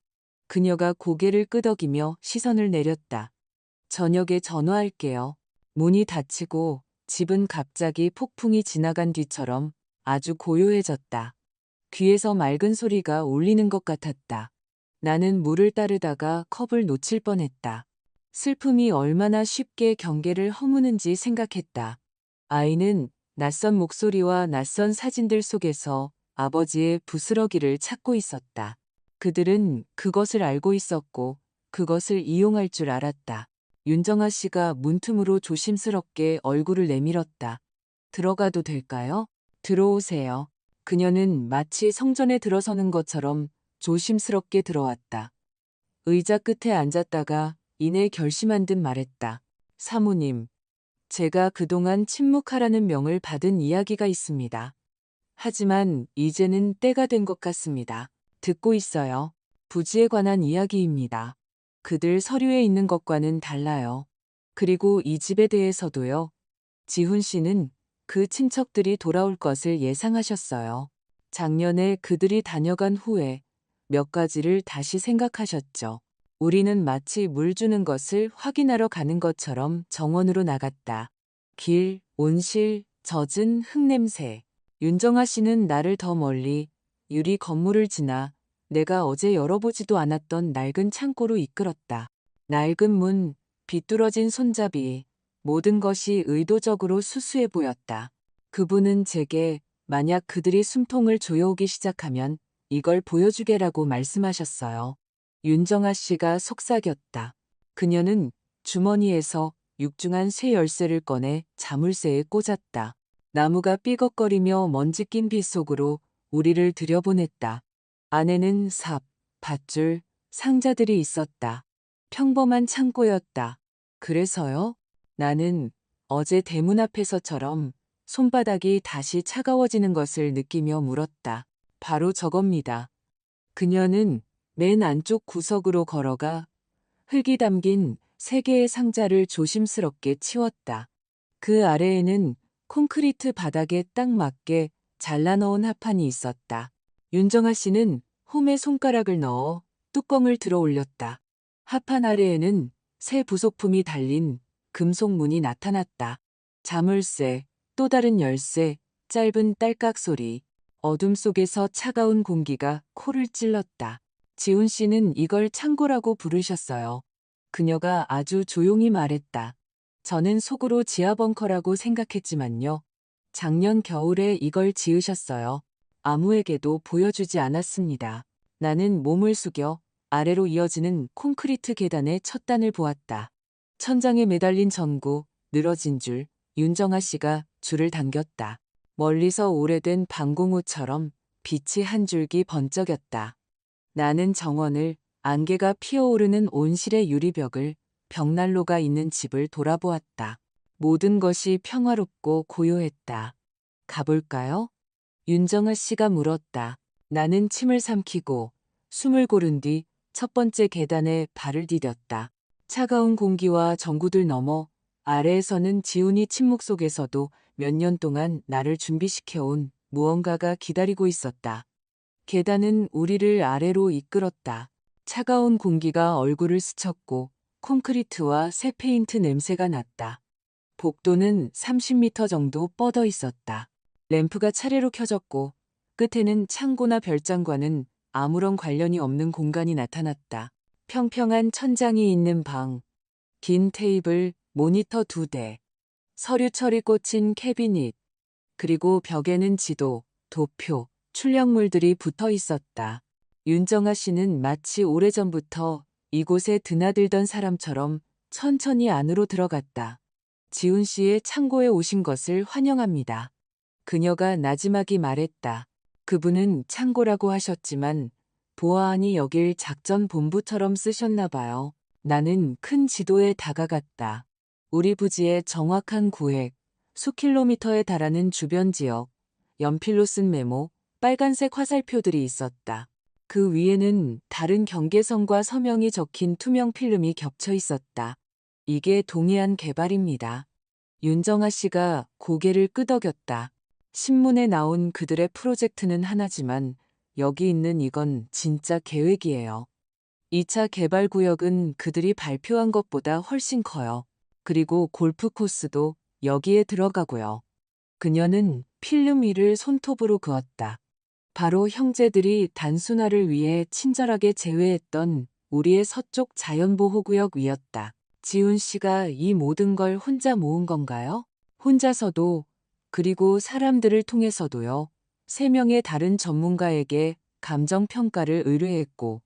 그녀가 고개를 끄덕이며 시선을 내렸다. 저녁에 전화할게요. 문이 닫히고 집은 갑자기 폭풍이 지나간 뒤처럼 아주 고요해졌다. 귀에서 맑은 소리가 울리는 것 같았다. 나는 물을 따르다가 컵을 놓칠 뻔했다. 슬픔이 얼마나 쉽게 경계를 허무는지 생각했다. 아이는 낯선 목소리와 낯선 사진들 속에서 아버지의 부스러기를 찾고 있었다. 그들은 그것을 알고 있었고 그것을 이용할 줄 알았다. 윤정아 씨가 문틈으로 조심스럽게 얼굴을 내밀었다. 들어가도 될까요? 들어오세요. 그녀는 마치 성전에 들어서는 것처럼 조심스럽게 들어왔다. 의자 끝에 앉았다가 이내 결심한 듯 말했다. 사모님, 제가 그동안 침묵하라는 명을 받은 이야기가 있습니다. 하지만 이제는 때가 된 것 같습니다. 듣고 있어요. 부지에 관한 이야기입니다. 그들 서류에 있는 것과는 달라요. 그리고 이 집에 대해서도요. 지훈 씨는 그 친척들이 돌아올 것을 예상하셨어요. 작년에 그들이 다녀간 후에 몇 가지를 다시 생각하셨죠. 우리는 마치 물 주는 것을 확인하러 가는 것처럼 정원으로 나갔다. 길, 온실, 젖은 흙냄새. 윤정아 씨는 나를 더 멀리 유리 건물을 지나 내가 어제 열어보지도 않았던 낡은 창고로 이끌었다. 낡은 문, 비뚤어진 손잡이, 모든 것이 의도적으로 수수해 보였다. 그분은 제게 만약 그들이 숨통을 조여오기 시작하면 이걸 보여주게라고 말씀하셨어요. 윤정아 씨가 속삭였다. 그녀는 주머니에서 육중한 쇠 열쇠를 꺼내 자물쇠에 꽂았다. 나무가 삐걱거리며 먼지 낀 빛 속으로 우리를 들여보냈다. 안에는 삽, 밧줄, 상자들이 있었다. 평범한 창고였다. 그래서요? 나는 어제 대문 앞에서처럼 손바닥이 다시 차가워지는 것을 느끼며 물었다. 바로 저겁니다. 그녀는 맨 안쪽 구석으로 걸어가 흙이 담긴 세 개의 상자를 조심스럽게 치웠다. 그 아래에는 콘크리트 바닥에 딱 맞게 잘라넣은 합판이 있었다. 윤정아 씨는 홈에 손가락을 넣어 뚜껑을 들어 올렸다. 합판 아래에는 새 부속품이 달린 금속 문이 나타났다. 자물쇠, 또 다른 열쇠, 짧은 딸깍 소리. 어둠 속에서 차가운 공기가 코를 찔렀다. 지훈 씨는 이걸 창고라고 부르셨어요. 그녀가 아주 조용히 말했다. 저는 속으로 지하벙커라고 생각했지만요. 작년 겨울에 이걸 지으셨어요. 아무에게도 보여주지 않았습니다. 나는 몸을 숙여 아래로 이어지는 콘크리트 계단의 첫 단을 보았다. 천장에 매달린 전구, 늘어진 줄, 윤정아 씨가 줄을 당겼다. 멀리서 오래된 방공호처럼 빛이 한 줄기 번쩍였다. 나는 정원을, 안개가 피어오르는 온실의 유리벽을, 벽난로가 있는 집을 돌아보았다. 모든 것이 평화롭고 고요했다. 가볼까요? 윤정아 씨가 물었다. 나는 침을 삼키고 숨을 고른 뒤 첫 번째 계단에 발을 디뎠다. 차가운 공기와 전구들 너머 아래에서는 지훈이 침묵 속에서도 몇 년 동안 나를 준비시켜온 무언가가 기다리고 있었다. 계단은 우리를 아래로 이끌었다. 차가운 공기가 얼굴을 스쳤고 콘크리트와 새 페인트 냄새가 났다. 복도는 30m 정도 뻗어 있었다. 램프가 차례로 켜졌고 끝에는 창고나 별장과는 아무런 관련이 없는 공간이 나타났다. 평평한 천장이 있는 방, 긴 테이블, 모니터 2대, 서류철이 꽂힌 캐비닛, 그리고 벽에는 지도, 도표, 출력물들이 붙어 있었다. 윤정아 씨는 마치 오래전부터 이곳에 드나들던 사람처럼 천천히 안으로 들어갔다. 지훈 씨의 창고에 오신 것을 환영합니다. 그녀가 나지막이 말했다. 그분은 창고라고 하셨지만 보아하니 여길 작전 본부처럼 쓰셨나 봐요. 나는 큰 지도에 다가갔다. 우리 부지의 정확한 구획, 수킬로미터에 달하는 주변 지역, 연필로 쓴 메모, 빨간색 화살표들이 있었다. 그 위에는 다른 경계선과 서명이 적힌 투명 필름이 겹쳐 있었다. 이게 동해안 개발입니다. 윤정아 씨가 고개를 끄덕였다. 신문에 나온 그들의 프로젝트는 하나지만 여기 있는 이건 진짜 계획이에요. 2차 개발 구역은 그들이 발표한 것보다 훨씬 커요. 그리고 골프 코스도 여기에 들어가고요. 그녀는 필름 위를 손톱으로 그었다. 바로 형제들이 단순화를 위해 친절하게 제외했던 우리의 서쪽 자연보호구역 위였다. 지훈 씨가 이 모든 걸 혼자 모은 건가요? 혼자서도, 그리고 사람들을 통해서도요. 3명의 다른 전문가에게 감정평가를 의뢰했고,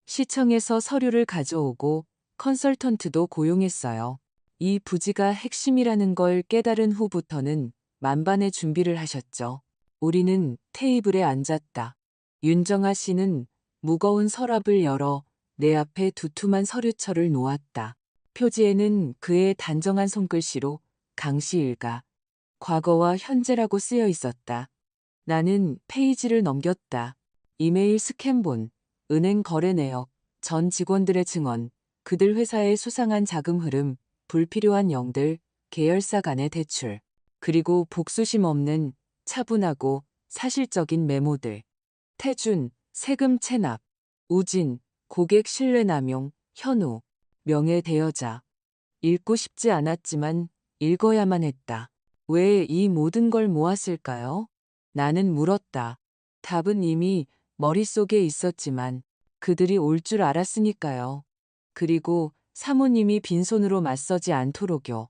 시청에서 서류를 가져오고 컨설턴트도 고용했어요. 이 부지가 핵심이라는 걸 깨달은 후부터는 만반의 준비를 하셨죠. 우리는 테이블에 앉았다. 윤정아 씨는 무거운 서랍을 열어 내 앞에 두툼한 서류철을 놓았다. 표지에는 그의 단정한 손글씨로 강씨 일가, 과거와 현재라고 쓰여 있었다. 나는 페이지를 넘겼다. 이메일 스캔본, 은행 거래 내역, 전 직원들의 증언, 그들 회사의 수상한 자금 흐름, 불필요한 영들, 계열사 간의 대출, 그리고 복수심 없는 차분하고 사실적인 메모들. 태준, 세금 체납, 우진, 고객 신뢰 남용, 현우, 명예 대여자. 읽고 싶지 않았지만 읽어야만 했다. 왜 이 모든 걸 모았을까요? 나는 물었다. 답은 이미 머릿속에 있었지만 그들이 올 줄 알았으니까요. 그리고 사모님이 빈손으로 맞서지 않도록요.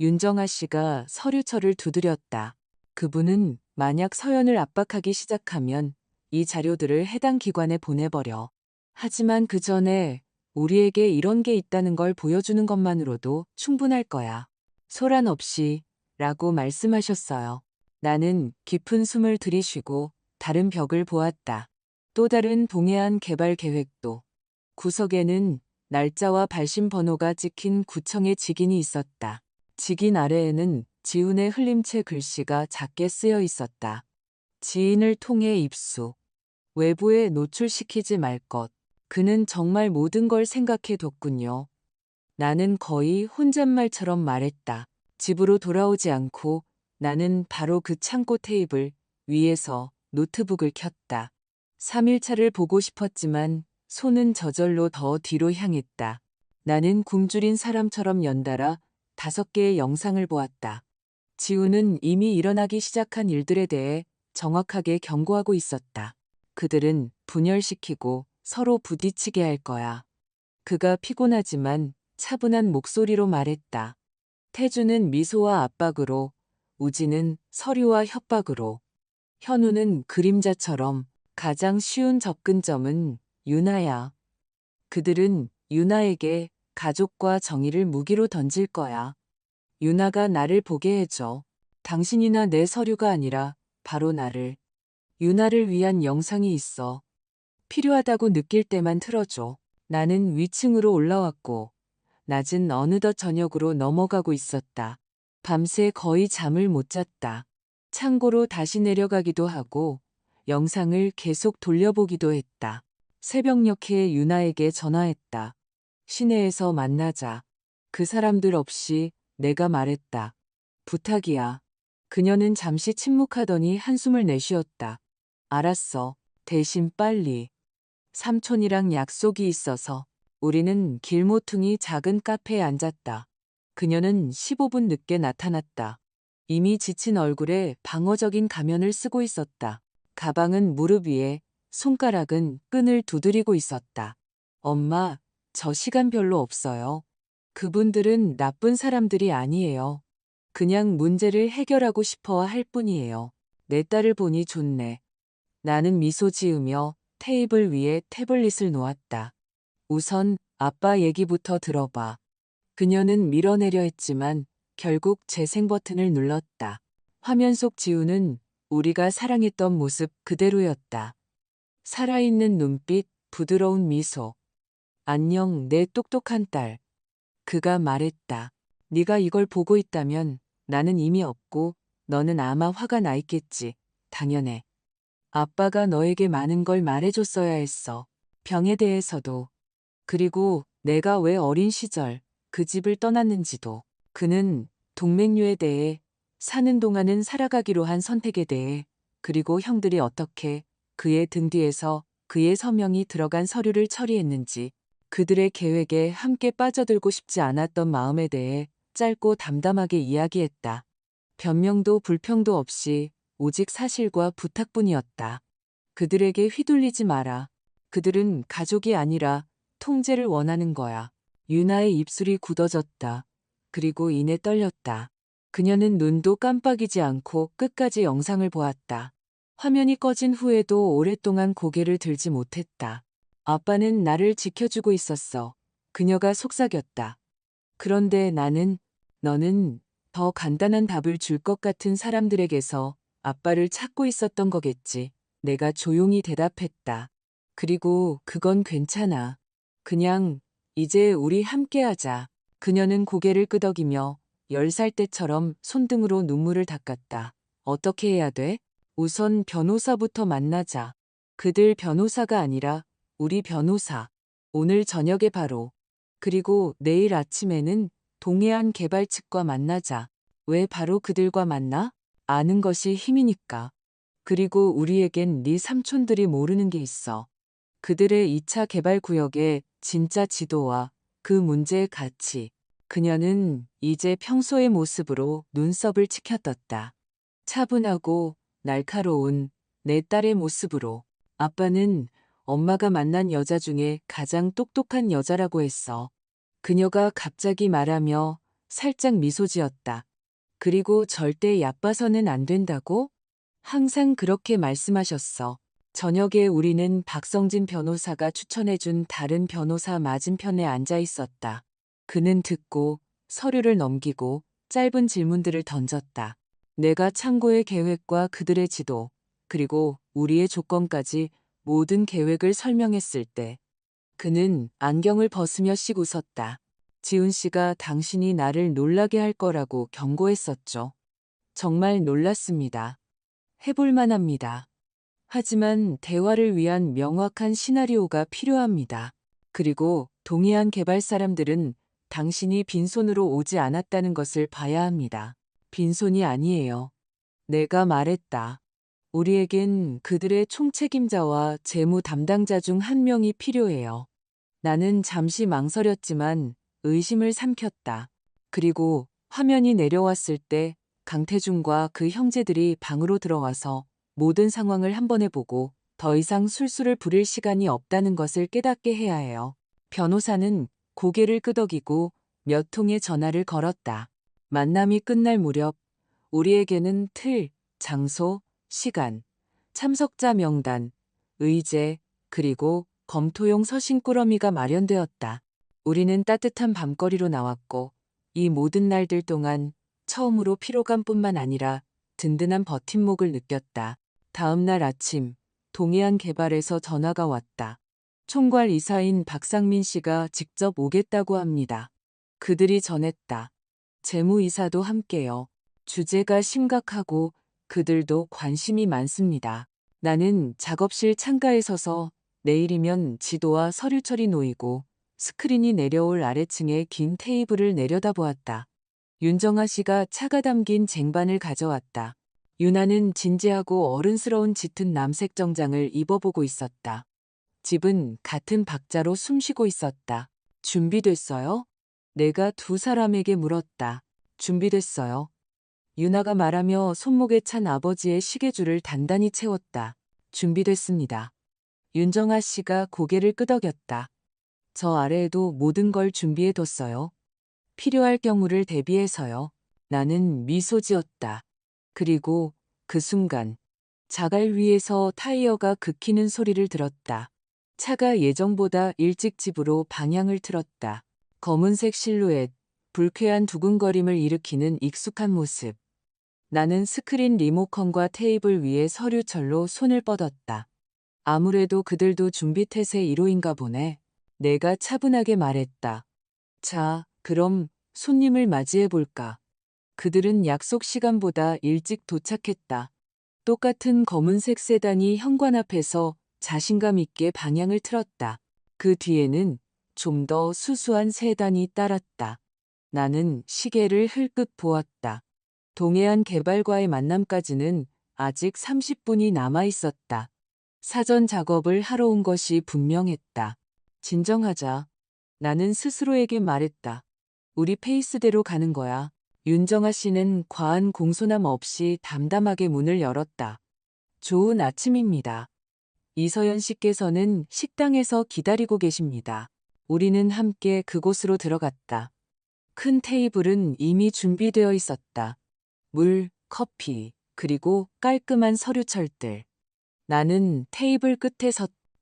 윤정아 씨가 서류철을 두드렸다. 그분은 만약 서연을 압박하기 시작하면 이 자료들을 해당 기관에 보내버려. 하지만 그 전에 우리에게 이런 게 있다는 걸 보여주는 것만으로도 충분할 거야. 소란 없이 라고 말씀하셨어요. 나는 깊은 숨을 들이쉬고 다른 벽을 보았다. 또 다른 동해안 개발 계획도. 구석에는 날짜와 발신 번호가 찍힌 구청의 직인이 있었다. 직인 아래에는 지훈의 흘림체 글씨가 작게 쓰여 있었다. 지인을 통해 입수. 외부에 노출시키지 말 것. 그는 정말 모든 걸 생각해 뒀군요. 나는 거의 혼잣말처럼 말했다. 집으로 돌아오지 않고 나는 바로 그 창고 테이블 위에서 노트북을 켰다. 3일차를 보고 싶었지만 손은 저절로 더 뒤로 향했다. 나는 굶주린 사람처럼 연달아 5개의 영상을 보았다. 지우는 이미 일어나기 시작한 일들에 대해 정확하게 경고하고 있었다. 그들은 분열시키고 서로 부딪히게 할 거야. 그가 피곤하지만 차분한 목소리로 말했다. 태주는 미소와 압박으로, 우지는 서류와 협박으로, 현우는 그림자처럼. 가장 쉬운 접근점은 유나야. 그들은 유나에게 가족과 정의를 무기로 던질 거야. 유나가 나를 보게 해줘. 당신이나 내 서류가 아니라 바로 나를. 유나를 위한 영상이 있어. 필요하다고 느낄 때만 틀어줘. 나는 위층으로 올라왔고 낮은 어느덧 저녁으로 넘어가고 있었다. 밤새 거의 잠을 못 잤다. 창고로 다시 내려가기도 하고 영상을 계속 돌려보기도 했다. 새벽녘에 유나에게 전화했다. 시내에서 만나자. 그 사람들 없이 내가 말했다. 부탁이야. 그녀는 잠시 침묵하더니 한숨을 내쉬었다. 알았어. 대신 빨리. 삼촌이랑 약속이 있어서. 우리는 길모퉁이 작은 카페에 앉았다. 그녀는 15분 늦게 나타났다. 이미 지친 얼굴에 방어적인 가면을 쓰고 있었다. 가방은 무릎 위에, 손가락은 끈을 두드리고 있었다. 엄마, 저 시간 별로 없어요. 그분들은 나쁜 사람들이 아니에요. 그냥 문제를 해결하고 싶어 할 뿐이에요. 내 딸을 보니 좋네. 나는 미소 지으며 테이블 위에 태블릿을 놓았다. 우선 아빠 얘기부터 들어봐. 그녀는 밀어내려 했지만 결국 재생 버튼을 눌렀다. 화면 속 지우는 우리가 사랑했던 모습 그대로였다. 살아있는 눈빛, 부드러운 미소. 안녕, 내 똑똑한 딸. 그가 말했다. 네가 이걸 보고 있다면 나는 이미 없고 너는 아마 화가 나 있겠지. 당연해. 아빠가 너에게 많은 걸 말해줬어야 했어. 병에 대해서도. 그리고 내가 왜 어린 시절 그 집을 떠났는지도. 그는 동맹류에 대해, 사는 동안은 살아가기로 한 선택에 대해, 그리고 형들이 어떻게 그의 등 뒤에서 그의 서명이 들어간 서류를 처리했는지, 그들의 계획에 함께 빠져들고 싶지 않았던 마음에 대해 짧고 담담하게 이야기했다. 변명도 불평도 없이 오직 사실과 부탁뿐이었다. 그들에게 휘둘리지 마라. 그들은 가족이 아니라 통제를 원하는 거야. 유나의 입술이 굳어졌다. 그리고 이내 떨렸다. 그녀는 눈도 깜빡이지 않고 끝까지 영상을 보았다. 화면이 꺼진 후에도 오랫동안 고개를 들지 못했다. 아빠는 나를 지켜주고 있었어. 그녀가 속삭였다. 그런데 너는 더 간단한 답을 줄 것 같은 사람들에게서 아빠를 찾고 있었던 거겠지. 내가 조용히 대답했다. 그리고 그건 괜찮아. 그냥 이제 우리 함께하자. 그녀는 고개를 끄덕이며 10살 때처럼 손등으로 눈물을 닦았다. 어떻게 해야 돼? 우선 변호사부터 만나자. 그들 변호사가 아니라 우리 변호사. 오늘 저녁에 바로. 그리고 내일 아침에는 동해안 개발 측과 만나자. 왜 바로 그들과 만나? 아는 것이 힘이니까. 그리고 우리에겐 네 삼촌들이 모르는 게 있어. 그들의 2차 개발 구역의 진짜 지도와 그 문제의 가치. 그녀는 이제 평소의 모습으로 눈썹을 치켜떴다. 차분하고 날카로운 내 딸의 모습으로. 아빠는 엄마가 만난 여자 중에 가장 똑똑한 여자라고 했어. 그녀가 갑자기 말하며 살짝 미소 지었다. 그리고 절대 얕봐서는 안 된다고? 항상 그렇게 말씀하셨어. 저녁에 우리는 박성진 변호사가 추천해준 다른 변호사 맞은편에 앉아 있었다. 그는 듣고 서류를 넘기고 짧은 질문들을 던졌다. 내가 창고의 계획과 그들의 지도, 그리고 우리의 조건까지 모든 계획을 설명했을 때 그는 안경을 벗으며 씩 웃었다. 지훈 씨가 당신이 나를 놀라게 할 거라고 경고했었죠. 정말 놀랐습니다. 해볼 만합니다. 하지만 대화를 위한 명확한 시나리오가 필요합니다. 그리고 동해안 개발 사람들은 당신이 빈손으로 오지 않았다는 것을 봐야 합니다. 빈손이 아니에요. 내가 말했다. 우리에겐 그들의 총책임자와 재무 담당자 중 한 명이 필요해요. 나는 잠시 망설였지만 의심을 삼켰다. 그리고 화면이 내려왔을 때 강태준과 그 형제들이 방으로 들어와서 모든 상황을 한 번에 보고 더 이상 술수를 부릴 시간이 없다는 것을 깨닫게 해야 해요. 변호사는 고개를 끄덕이고 몇 통의 전화를 걸었다. 만남이 끝날 무렵 우리에게는 틀, 장소, 시간, 참석자 명단, 의제, 그리고 검토용 서신꾸러미가 마련되었다. 우리는 따뜻한 밤거리로 나왔고 이 모든 날들 동안 처음으로 피로감뿐만 아니라 든든한 버팀목을 느꼈다. 다음 날 아침 동해안 개발에서 전화가 왔다. 총괄 이사인 박상민 씨가 직접 오겠다고 합니다. 그들이 전했다. 재무이사도 함께요. 주제가 심각하고 그들도 관심이 많습니다. 나는 작업실 창가에 서서 내일이면 지도와 서류철이 놓이고 스크린이 내려올 아래층에 긴 테이블을 내려다보았다. 윤정아 씨가 차가 담긴 쟁반을 가져왔다. 유나는 진지하고 어른스러운 짙은 남색 정장을 입어보고 있었다. 집은 같은 박자로 숨쉬고 있었다. 준비됐어요? 내가 두 사람에게 물었다. 준비됐어요. 유나가 말하며 손목에 찬 아버지의 시계줄을 단단히 채웠다. 준비됐습니다. 윤정아 씨가 고개를 끄덕였다. 저 아래에도 모든 걸 준비해뒀어요. 필요할 경우를 대비해서요. 나는 미소 지었다. 그리고 그 순간 자갈 위에서 타이어가 긁히는 소리를 들었다. 차가 예정보다 일찍 집으로 방향을 틀었다. 검은색 실루엣, 불쾌한 두근거림을 일으키는 익숙한 모습. 나는 스크린 리모컨과 테이블 위에 서류철로 손을 뻗었다. 아무래도 그들도 준비 태세 1호인가 보네. 내가 차분하게 말했다. 자, 그럼 손님을 맞이해 볼까? 그들은 약속 시간보다 일찍 도착했다. 똑같은 검은색 세단이 현관 앞에서 자신감 있게 방향을 틀었다. 그 뒤에는 좀 더 수수한 세단이 따랐다. 나는 시계를 흘끗 보았다. 동해안 개발과의 만남까지는 아직 30분이 남아 있었다. 사전 작업을 하러 온 것이 분명했다. 진정하자. 나는 스스로에게 말했다. 우리 페이스대로 가는 거야. 윤정아 씨는 과한 공손함 없이 담담하게 문을 열었다. 좋은 아침입니다. 이서연 씨께서는 식당에서 기다리고 계십니다. 우리는 함께 그곳으로 들어갔다. 큰 테이블은 이미 준비되어 있었다. 물, 커피, 그리고 깔끔한 서류철들. 나는 테이블 끝에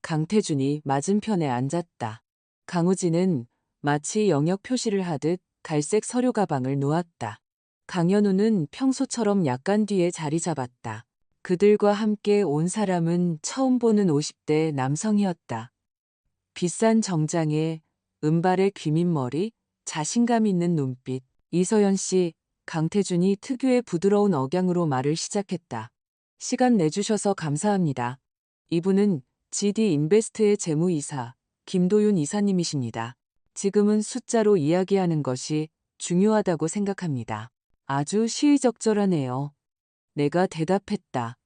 강태준이 맞은편에 앉았다. 강우진은 마치 영역 표시를 하듯 갈색 서류 가방을 놓았다. 강현우는 평소처럼 약간 뒤에 자리 잡았다. 그들과 함께 온 사람은 처음 보는 50대 남성이었다. 비싼 정장에 은발의 귀밑머리, 자신감 있는 눈빛. 이서연 씨, 강태준이 특유의 부드러운 억양으로 말을 시작했다. 시간 내주셔서 감사합니다. 이분은 GD 인베스트의 재무이사, 김도윤 이사님이십니다. 지금은 숫자로 이야기하는 것이 중요하다고 생각합니다. 아주 시의적절하네요. 내가 대답했다.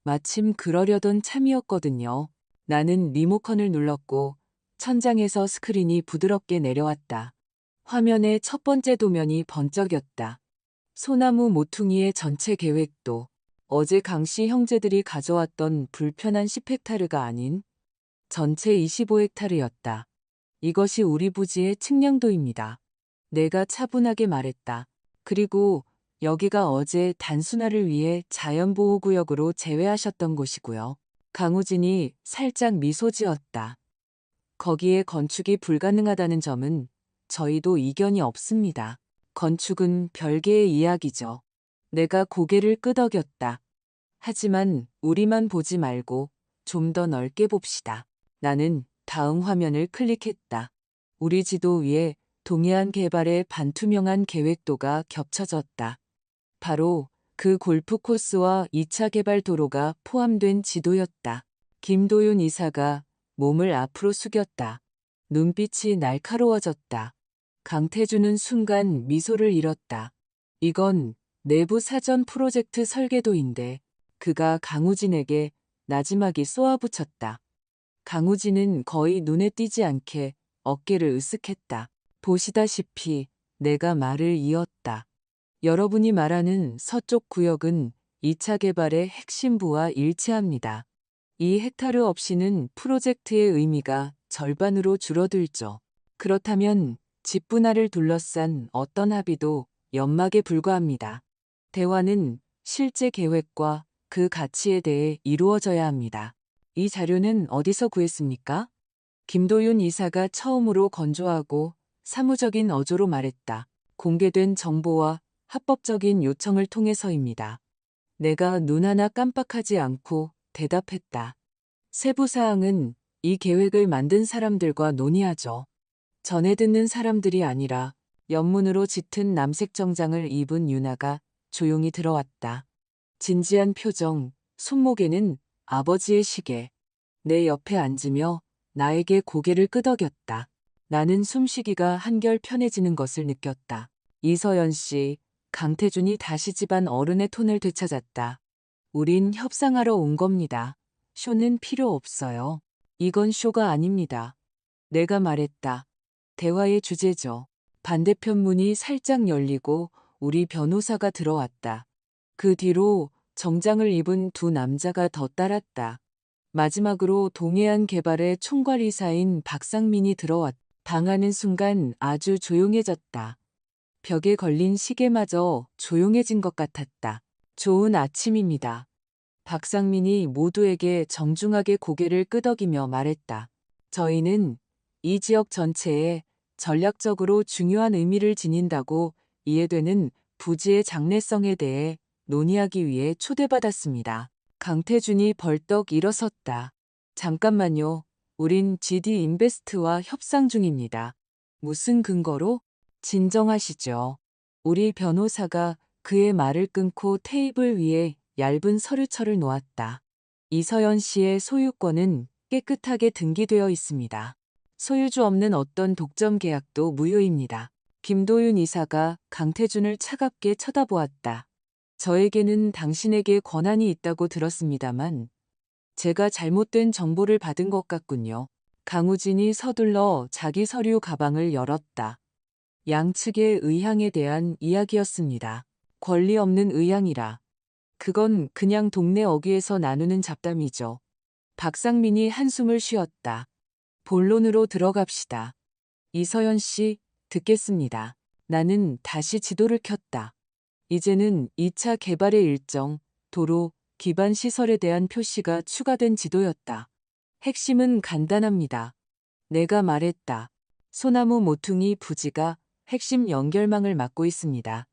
마침 그러려던 참이었거든요. 나는 리모컨을 눌렀고 천장에서 스크린이 부드럽게 내려왔다. 화면의 첫 번째 도면이 번쩍였다. 소나무 모퉁이의 전체 계획도 어제 강씨 형제들이 가져왔던 불편한 10헥타르가 아닌 전체 25헥타르였다. 이것이 우리 부지의 측량도입니다. 내가 차분하게 말했다. 그리고 여기가 어제 단순화를 위해 자연보호구역으로 제외하셨던 곳이고요. 강우진이 살짝 미소 지었다. 거기에 건축이 불가능하다는 점은 저희도 이견이 없습니다. 건축은 별개의 이야기죠. 내가 고개를 끄덕였다. 하지만 우리만 보지 말고 좀 더 넓게 봅시다. 나는 다음 화면을 클릭했다. 우리 지도 위에 동해안 개발의 반투명한 계획도가 겹쳐졌다. 바로 그 골프 코스와 2차 개발 도로가 포함된 지도였다. 김도윤 이사가 몸을 앞으로 숙였다. 눈빛이 날카로워졌다. 강태준은 순간 미소를 잃었다. 이건 내부 사전 프로젝트 설계도인데 그가 강우진에게 나지막이 쏘아붙였다. 강우진은 거의 눈에 띄지 않게 어깨를 으쓱했다. 보시다시피 내가 말을 이었다. 여러분이 말하는 서쪽 구역은 2차 개발의 핵심부와 일치합니다. 이 헥타르 없이는 프로젝트의 의미가 절반으로 줄어들죠. 그렇다면 집 분할을 둘러싼 어떤 합의도 연막에 불과합니다. 대화는 실제 계획과 그 가치에 대해 이루어져야 합니다. 이 자료는 어디서 구했습니까? 김도윤 이사가 처음으로 건조하고 사무적인 어조로 말했다. 공개된 정보와 합법적인 요청을 통해서입니다. 내가 눈 하나 깜빡하지 않고 대답했다. 세부 사항은 이 계획을 만든 사람들과 논의하죠. 전해 듣는 사람들이 아니라 연문으로 짙은 남색 정장을 입은 유나가 조용히 들어왔다. 진지한 표정, 손목에는 아버지의 시계. 내 옆에 앉으며 나에게 고개를 끄덕였다. 나는 숨쉬기가 한결 편해지는 것을 느꼈다. 이서연 씨, 강태준이 다시 집안 어른의 톤을 되찾았다. 우린 협상하러 온 겁니다. 쇼는 필요 없어요. 이건 쇼가 아닙니다. 내가 말했다. 대화의 주제죠. 반대편 문이 살짝 열리고 우리 변호사가 들어왔다. 그 뒤로 정장을 입은 두 남자가 더 따랐다. 마지막으로 동해안 개발의 총괄이사인 박상민이 들어왔다. 방하는 순간 아주 조용해졌다. 벽에 걸린 시계마저 조용해진 것 같았다. 좋은 아침입니다. 박상민이 모두에게 정중하게 고개를 끄덕이며 말했다. 저희는 이 지역 전체에 전략적으로 중요한 의미를 지닌다고 이해되는 부지의 장래성에 대해 논의하기 위해 초대받았습니다. 강태준이 벌떡 일어섰다. 잠깐만요. 우린 GD 인베스트와 협상 중입니다. 무슨 근거로? 진정하시죠. 우리 변호사가 그의 말을 끊고 테이블 위에 얇은 서류철을 놓았다. 이서연 씨의 소유권은 깨끗하게 등기되어 있습니다. 소유주 없는 어떤 독점 계약도 무효입니다. 김도윤 이사가 강태준을 차갑게 쳐다보았다. 저에게는 당신에게 권한이 있다고 들었습니다만 제가 잘못된 정보를 받은 것 같군요. 강우진이 서둘러 자기 서류 가방을 열었다. 양측의 의향에 대한 이야기였습니다. 권리 없는 의향이라. 그건 그냥 동네 어귀에서 나누는 잡담이죠. 박상민이 한숨을 쉬었다. 본론으로 들어갑시다. 이서연 씨, 듣겠습니다. 나는 다시 지도를 켰다. 이제는 2차 개발의 일정, 도로, 기반 시설에 대한 표시가 추가된 지도였다. 핵심은 간단합니다. 내가 말했다. 소나무 모퉁이 부지가 핵심 연결망을 맡고 있습니다.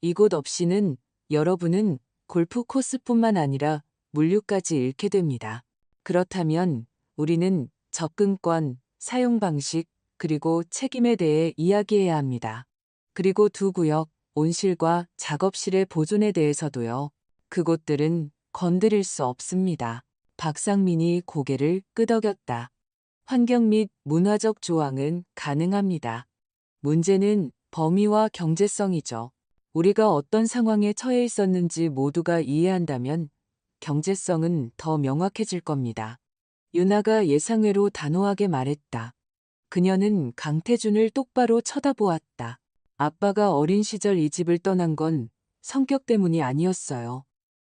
이곳 없이는 여러분은 골프 코스뿐만 아니라 물류까지 잃게 됩니다. 그렇다면 우리는 접근권, 사용 방식, 그리고 책임에 대해 이야기해야 합니다. 그리고 두 구역, 온실과 작업실의 보존에 대해서도요. 그곳들은 건드릴 수 없습니다. 박상민이 고개를 끄덕였다. 환경 및 문화적 조항은 가능합니다. 문제는 범위와 경제성이죠. 우리가 어떤 상황에 처해 있었는지 모두가 이해한다면 경제성은 더 명확해질 겁니다. 윤아가 예상외로 단호하게 말했다. 그녀는 강태준을 똑바로 쳐다보았다. 아빠가 어린 시절 이 집을 떠난 건 성격 때문이 아니었어요.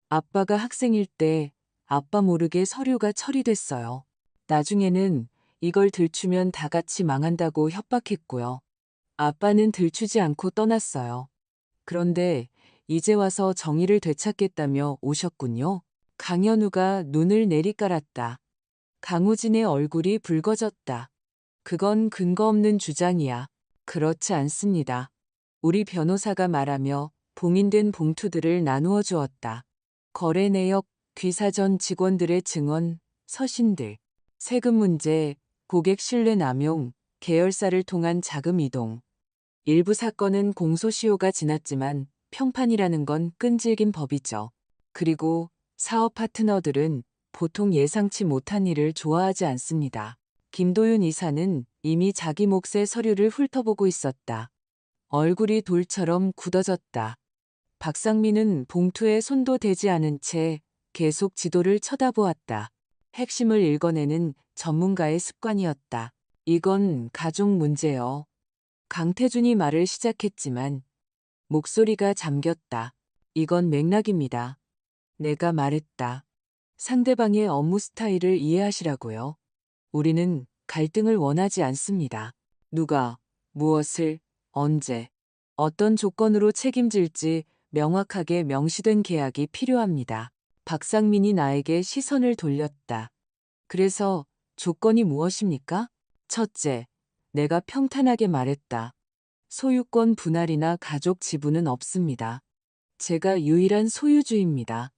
아빠가 학생일 때 아빠 모르게 서류가 처리됐어요. 나중에는 이걸 들추면 다 같이 망한다고 협박했고요. 아빠는 들추지 않고 떠났어요. 그런데 이제 와서 정의를 되찾겠다며 오셨군요. 강현우가 눈을 내리깔았다. 강우진의 얼굴이 붉어졌다. 그건 근거 없는 주장이야. 그렇지 않습니다. 우리 변호사가 말하며 봉인된 봉투들을 나누어 주었다. 거래 내역, 귀사전 직원들의 증언, 서신들, 세금 문제, 고객 신뢰 남용, 계열사를 통한 자금 이동. 일부 사건은 공소시효가 지났지만 평판이라는 건 끈질긴 법이죠. 그리고 사업 파트너들은 보통 예상치 못한 일을 좋아하지 않습니다. 김도윤 이사는 이미 자기 몫의 서류를 훑어보고 있었다. 얼굴이 돌처럼 굳어졌다. 박상민은 봉투에 손도 대지 않은 채 계속 지도를 쳐다보았다. 핵심을 읽어내는 전문가의 습관이었다. 이건 가족 문제요. 강태준이 말을 시작했지만 목소리가 잠겼다. 이건 맥락입니다. 내가 말했다. 상대방의 업무 스타일을 이해하시라고요. 우리는 갈등을 원하지 않습니다. 누가, 무엇을, 언제, 어떤 조건으로 책임질지 명확하게 명시된 계약이 필요합니다. 박상민이 나에게 시선을 돌렸다. 그래서 조건이 무엇입니까? 첫째, 내가 평탄하게 말했다. 소유권 분할이나 가족 지분은 없습니다. 제가 유일한 소유주입니다.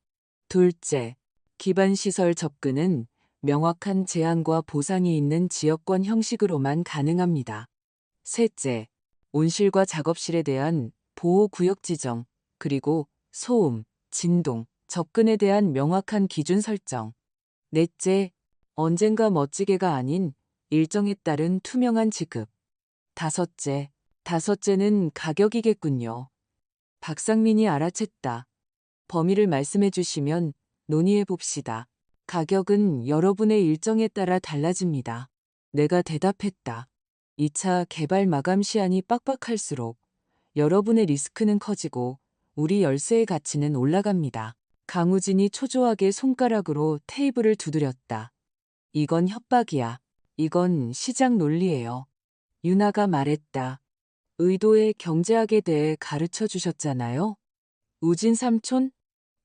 둘째, 기반시설 접근은 명확한 제한과 보상이 있는 지역권 형식으로만 가능합니다. 셋째, 온실과 작업실에 대한 보호구역 지정, 그리고 소음, 진동, 접근에 대한 명확한 기준 설정. 넷째, 언젠가 멋지게가 아닌 일정에 따른 투명한 지급. 다섯째는 가격이겠군요. 박상민이 알아챘다. 범위를 말씀해 주시면 논의해 봅시다. 가격은 여러분의 일정에 따라 달라집니다. 내가 대답했다. 2차 개발 마감 시한이 빡빡할수록 여러분의 리스크는 커지고 우리 열쇠의 가치는 올라갑니다. 강우진이 초조하게 손가락으로 테이블을 두드렸다. 이건 협박이야. 이건 시장 논리예요. 유나가 말했다. 의도의 경제학에 대해 가르쳐 주셨잖아요. 우진 삼촌?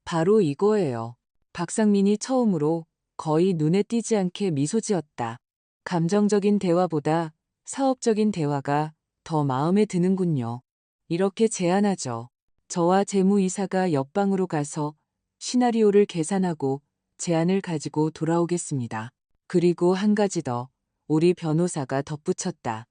바로 이거예요. 박상민이 처음으로 거의 눈에 띄지 않게 미소 지었다. 감정적인 대화보다 사업적인 대화가 더 마음에 드는군요. 이렇게 제안하죠. 저와 재무이사가 옆방으로 가서 시나리오를 계산하고 제안을 가지고 돌아오겠습니다. 그리고 한 가지 더, 우리 변호사가 덧붙였다.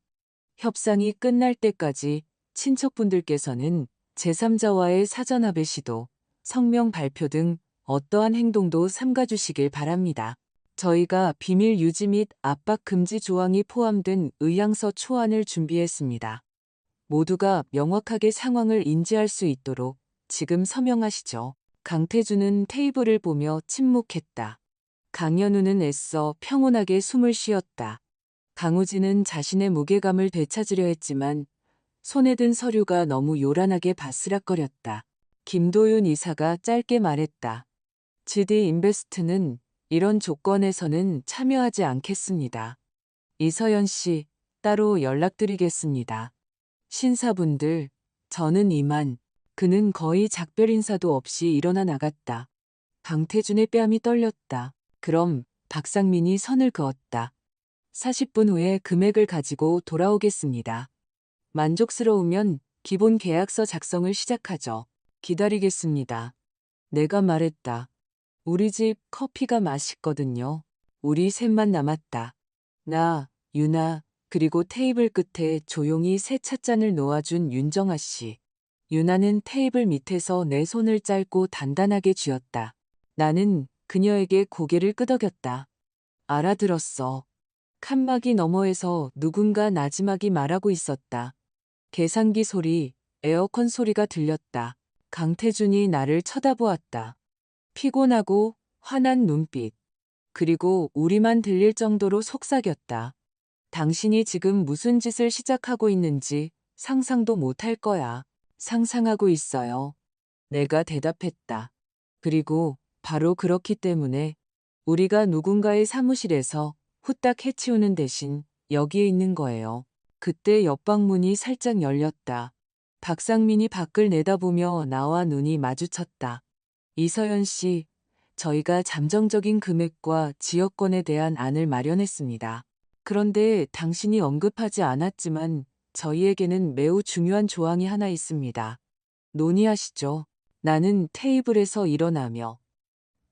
협상이 끝날 때까지 친척분들께서는 제3자와의 사전합의 시도, 성명 발표 등 어떠한 행동도 삼가주시길 바랍니다. 저희가 비밀 유지 및 압박 금지 조항이 포함된 의향서 초안을 준비했습니다. 모두가 명확하게 상황을 인지할 수 있도록 지금 서명하시죠. 강태준은 테이블을 보며 침묵했다. 강연우는 애써 평온하게 숨을 쉬었다. 강우진은 자신의 무게감을 되찾으려 했지만 손에 든 서류가 너무 요란하게 바스락거렸다. 김도윤 이사가 짧게 말했다. GD 인베스트는 이런 조건에서는 참여하지 않겠습니다. 이서연 씨, 따로 연락드리겠습니다. 신사분들, 저는 이만. 그는 거의 작별 인사도 없이 일어나 나갔다. 강태준의 뺨이 떨렸다. 그럼 박상민이 선을 그었다. 40분 후에 금액을 가지고 돌아오겠습니다. 만족스러우면 기본 계약서 작성을 시작하죠. 기다리겠습니다. 내가 말했다. 우리 집 커피가 맛있거든요. 우리 셋만 남았다. 나, 유나, 그리고 테이블 끝에 조용히 새 찻잔을 놓아준 윤정아 씨. 유나는 테이블 밑에서 내 손을 짧고 단단하게 쥐었다. 나는 그녀에게 고개를 끄덕였다. 알아들었어. 칸막이 너머에서 누군가 나지막이 말하고 있었다. 계산기 소리, 에어컨 소리가 들렸다. 강태준이 나를 쳐다보았다. 피곤하고 화난 눈빛. 그리고 우리만 들릴 정도로 속삭였다. 당신이 지금 무슨 짓을 시작하고 있는지 상상도 못할 거야. 상상하고 있어요. 내가 대답했다. 그리고 바로 그렇기 때문에 우리가 누군가의 사무실에서 후딱 해치우는 대신 여기에 있는 거예요. 그때 옆방문이 살짝 열렸다. 박상민이 밖을 내다보며 나와 눈이 마주쳤다. 이서연 씨, 저희가 잠정적인 금액과 지역권에 대한 안을 마련했습니다. 그런데 당신이 언급하지 않았지만 저희에게는 매우 중요한 조항이 하나 있습니다. 논의하시죠. 나는 테이블에서 일어나며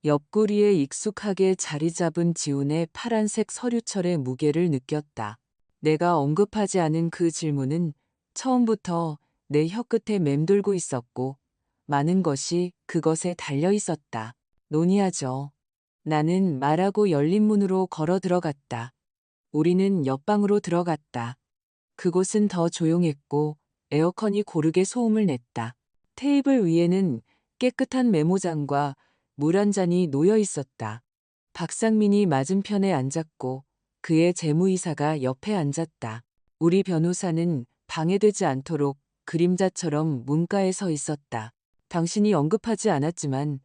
옆구리에 익숙하게 자리 잡은 지훈의 파란색 서류철의 무게를 느꼈다. 내가 언급하지 않은 그 질문은 처음부터 내 혀끝에 맴돌고 있었고 많은 것이 그것에 달려 있었다. 논의하죠. 나는 말하고 열린 문으로 걸어 들어갔다. 우리는 옆방으로 들어갔다. 그곳은 더 조용했고 에어컨이 고르게 소음을 냈다. 테이블 위에는 깨끗한 메모장과 물 한 잔이 놓여 있었다. 박상민이 맞은편에 앉았고 그의 재무이사가 옆에 앉았다. 우리 변호사는 방해되지 않도록 그림자처럼 문가에 서 있었다. 당신이 언급하지 않았지만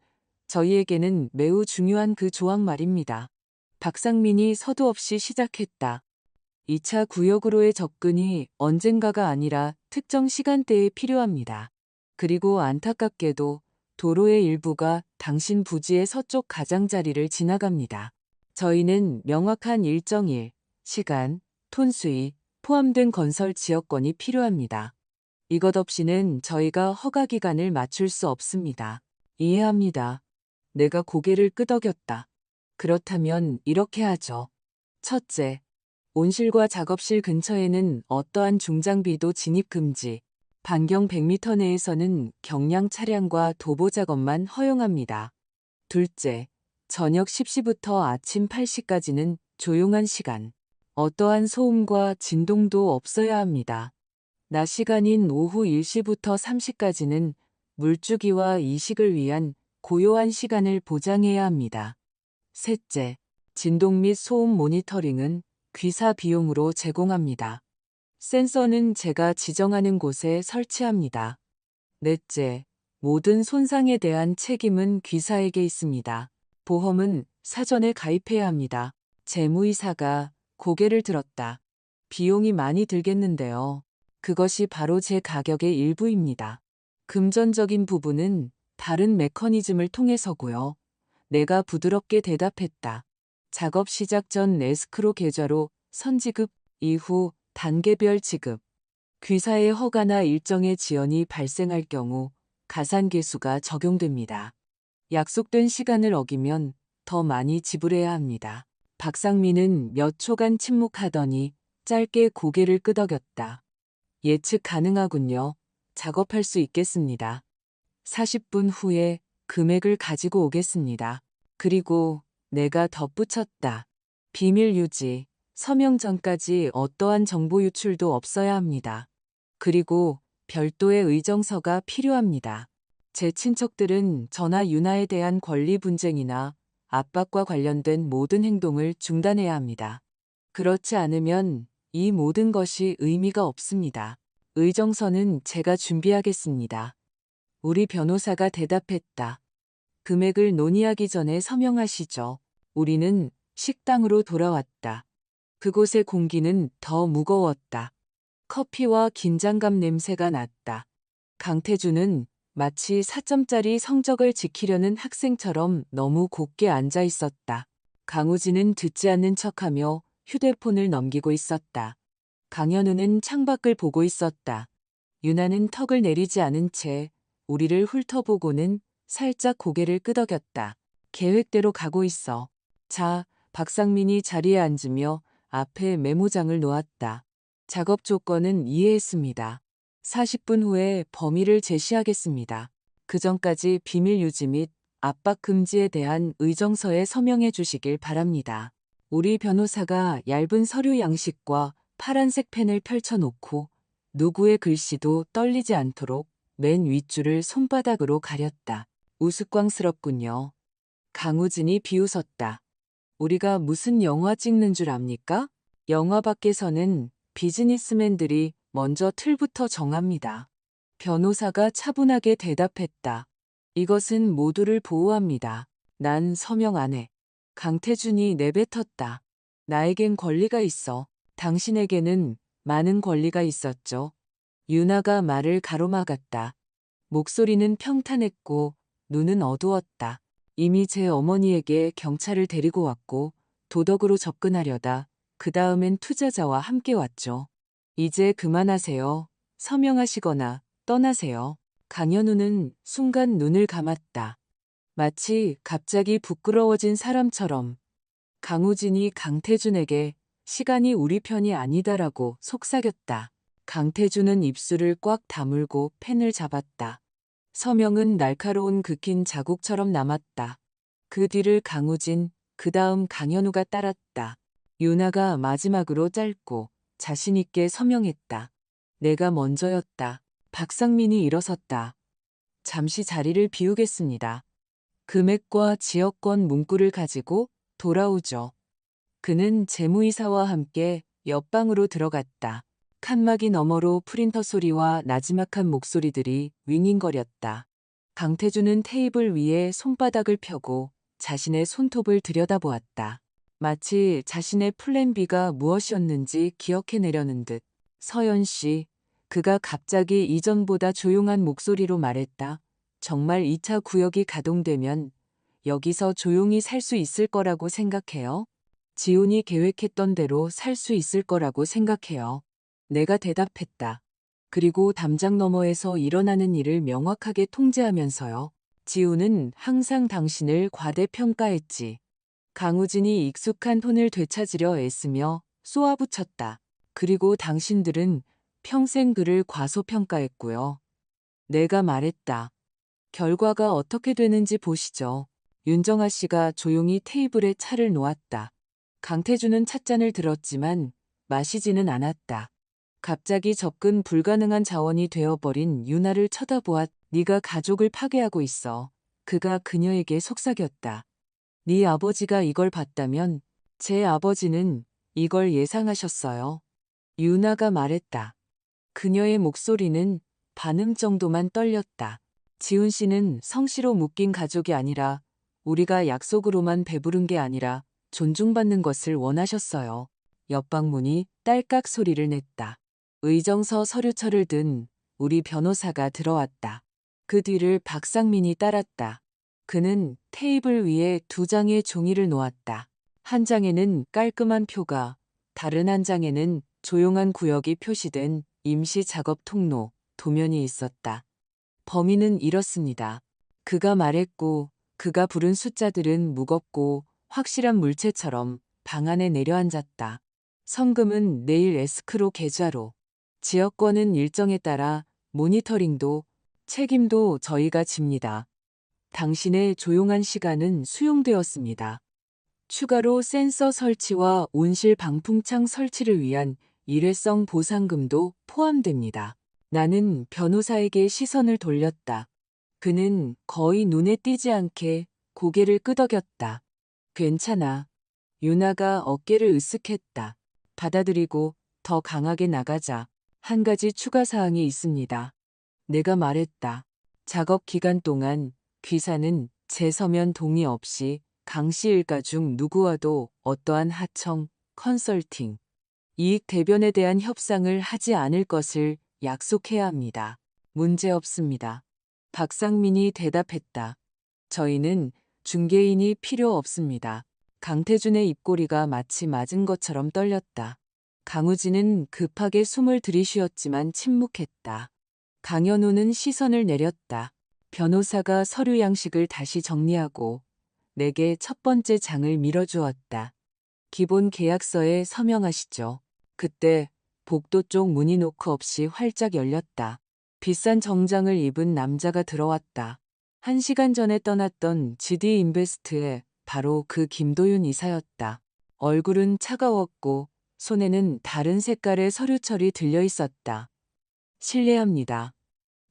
저희에게는 매우 중요한 그 조항 말입니다. 박상민이 서두 없이 시작했다. 2차 구역으로의 접근이 언젠가가 아니라 특정 시간대에 필요합니다. 그리고 안타깝게도 도로의 일부가 당신 부지의 서쪽 가장자리를 지나갑니다. 저희는 명확한 일정일, 시간, 톤수이 포함된 건설 지역권이 필요합니다. 이것 없이는 저희가 허가 기간을 맞출 수 없습니다. 이해합니다. 내가 고개를 끄덕였다. 그렇다면 이렇게 하죠. 첫째, 온실과 작업실 근처에는 어떠한 중장비도 진입 금지. 반경 100m 내에서는 경량 차량과 도보 작업만 허용합니다. 둘째, 저녁 10시부터 아침 8시까지는 조용한 시간. 어떠한 소음과 진동도 없어야 합니다. 낮 시간인 오후 1시부터 3시까지는 물주기와 이식을 위한 고요한 시간을 보장해야 합니다. 셋째, 진동 및 소음 모니터링은 귀사 비용으로 제공합니다. 센서는 제가 지정하는 곳에 설치합니다. 넷째, 모든 손상에 대한 책임은 귀사에게 있습니다. 보험은 사전에 가입해야 합니다. 재무이사가 고개를 들었다. 비용이 많이 들겠는데요. 그것이 바로 제 가격의 일부입니다. 금전적인 부분은 다른 메커니즘을 통해서고요. 내가 부드럽게 대답했다. 작업 시작 전 에스크로 계좌로 선지급, 이후 단계별 지급. 귀사의 허가나 일정의 지연이 발생할 경우 가산계수가 적용됩니다. 약속된 시간을 어기면 더 많이 지불해야 합니다. 박상민은 몇 초간 침묵하더니 짧게 고개를 끄덕였다. 예측 가능하군요. 작업할 수 있겠습니다. 40분 후에 금액을 가지고 오겠습니다. 그리고 내가 덧붙였다. 비밀 유지, 서명 전까지 어떠한 정보 유출도 없어야 합니다. 그리고 별도의 의정서가 필요합니다. 제 친척들은 저나 유나에 대한 권리 분쟁이나 압박과 관련된 모든 행동을 중단해야 합니다. 그렇지 않으면 이 모든 것이 의미가 없습니다. 의정서는 제가 준비하겠습니다. 우리 변호사가 대답했다. 금액을 논의하기 전에 서명하시죠. 우리는 식당으로 돌아왔다. 그곳의 공기는 더 무거웠다. 커피와 긴장감 냄새가 났다. 강태주는 마치 4점짜리 성적을 지키려는 학생처럼 너무 곧게 앉아 있었다. 강우진은 듣지 않는 척하며 휴대폰을 넘기고 있었다. 강현우는 창밖을 보고 있었다. 유나는 턱을 내리지 않은 채 우리를 훑어보고는 살짝 고개를 끄덕였다. 계획대로 가고 있어. 자, 박상민이 자리에 앉으며 앞에 메모장을 놓았다. 작업 조건은 이해했습니다. 40분 후에 범위를 제시하겠습니다. 그 전까지 비밀 유지 및 압박 금지에 대한 의정서에 서명해 주시길 바랍니다. 우리 변호사가 얇은 서류 양식과 파란색 펜을 펼쳐놓고 누구의 글씨도 떨리지 않도록 맨 윗줄을 손바닥으로 가렸다. 우스꽝스럽군요. 강우진이 비웃었다. 우리가 무슨 영화 찍는 줄 압니까? 영화 밖에서는 비즈니스맨들이 먼저 틀부터 정합니다. 변호사가 차분하게 대답했다. 이것은 모두를 보호합니다. 난 서명 안 해. 강태준이 내뱉었다. 나에겐 권리가 있어. 당신에게는 많은 권리가 있었죠. 유나가 말을 가로막았다. 목소리는 평탄했고 눈은 어두웠다. 이미 제 어머니에게 경찰을 데리고 왔고 도덕으로 접근하려다 그 다음엔 투자자와 함께 왔죠. 이제 그만하세요. 서명하시거나 떠나세요. 강현우는 순간 눈을 감았다. 마치 갑자기 부끄러워진 사람처럼. 강우진이 강태준에게 시간이 우리 편이 아니다라고 속삭였다. 강태준은 입술을 꽉 다물고 펜을 잡았다. 서명은 날카로운 긋긴 자국처럼 남았다. 그 뒤를 강우진, 그 다음 강현우가 따랐다. 유나가 마지막으로 짧고 자신있게 서명했다. 내가 먼저였다. 박상민이 일어섰다. 잠시 자리를 비우겠습니다. 금액과 지역권 문구를 가지고 돌아오죠. 그는 재무이사와 함께 옆방으로 들어갔다. 칸막이 너머로 프린터 소리와 나지막한 목소리들이 윙윙거렸다. 강태준은 테이블 위에 손바닥을 펴고 자신의 손톱을 들여다보았다. 마치 자신의 플랜 B가 무엇이었는지 기억해내려는 듯. 서연 씨, 그가 갑자기 이전보다 조용한 목소리로 말했다. 정말 2차 구역이 가동되면 여기서 조용히 살 수 있을 거라고 생각해요? 지훈이 계획했던 대로 살 수 있을 거라고 생각해요. 내가 대답했다. 그리고 담장 너머에서 일어나는 일을 명확하게 통제하면서요. 지훈은 항상 당신을 과대평가했지. 강우진이 익숙한 톤을 되찾으려 애쓰며 쏘아붙였다. 그리고 당신들은 평생 그를 과소평가했고요. 내가 말했다. 결과가 어떻게 되는지 보시죠. 윤정아 씨가 조용히 테이블에 차를 놓았다. 강태준은 찻잔을 들었지만 마시지는 않았다. 갑자기 접근 불가능한 자원이 되어버린 유나를 쳐다보았. 네가 가족을 파괴하고 있어. 그가 그녀에게 속삭였다. 네 아버지가 이걸 봤다면 제 아버지는 이걸 예상하셨어요. 유나가 말했다. 그녀의 목소리는 반음 정도만 떨렸다. 지훈 씨는 성씨로 묶인 가족이 아니라 우리가 약속으로만 배부른 게 아니라 존중받는 것을 원하셨어요. 옆방문이 딸깍 소리를 냈다. 의정서 서류철을 든 우리 변호사가 들어왔다. 그 뒤를 박상민이 따랐다. 그는 테이블 위에 2장의 종이를 놓았다. 한 장에는 깔끔한 표가, 다른 한 장에는 조용한 구역이 표시된 임시 작업 통로, 도면이 있었다. 범인은 이렇습니다. 그가 말했고, 그가 부른 숫자들은 무겁고 확실한 물체처럼 방 안에 내려앉았다. 성금은 내일 에스크로 계좌로. 지역권은 일정에 따라 모니터링도 책임도 저희가 집니다. 당신의 조용한 시간은 수용되었습니다. 추가로 센서 설치와 온실 방풍창 설치를 위한 일회성 보상금도 포함됩니다. 나는 변호사에게 시선을 돌렸다. 그는 거의 눈에 띄지 않게 고개를 끄덕였다. 괜찮아. 유나가 어깨를 으쓱했다. 받아들이고 더 강하게 나가자. 한 가지 추가 사항이 있습니다. 내가 말했다. 작업 기간 동안 귀사는 제 서면 동의 없이 강씨 일가 중 누구와도 어떠한 하청, 컨설팅, 이익 대변에 대한 협상을 하지 않을 것을 약속해야 합니다. 문제 없습니다. 박상민이 대답했다. 저희는 중개인이 필요 없습니다. 강태준의 입꼬리가 마치 맞은 것처럼 떨렸다. 강우진은 급하게 숨을 들이쉬었지만 침묵했다. 강현우는 시선을 내렸다. 변호사가 서류 양식을 다시 정리하고 내게 첫 번째 장을 밀어주었다. 기본 계약서에 서명하시죠. 그때 복도 쪽 문이 노크 없이 활짝 열렸다. 비싼 정장을 입은 남자가 들어왔다. 1시간 전에 떠났던 GD 인베스트의 바로 그 김도윤 이사였다. 얼굴은 차가웠고 손에는 다른 색깔의 서류철이 들려 있었다. 실례합니다.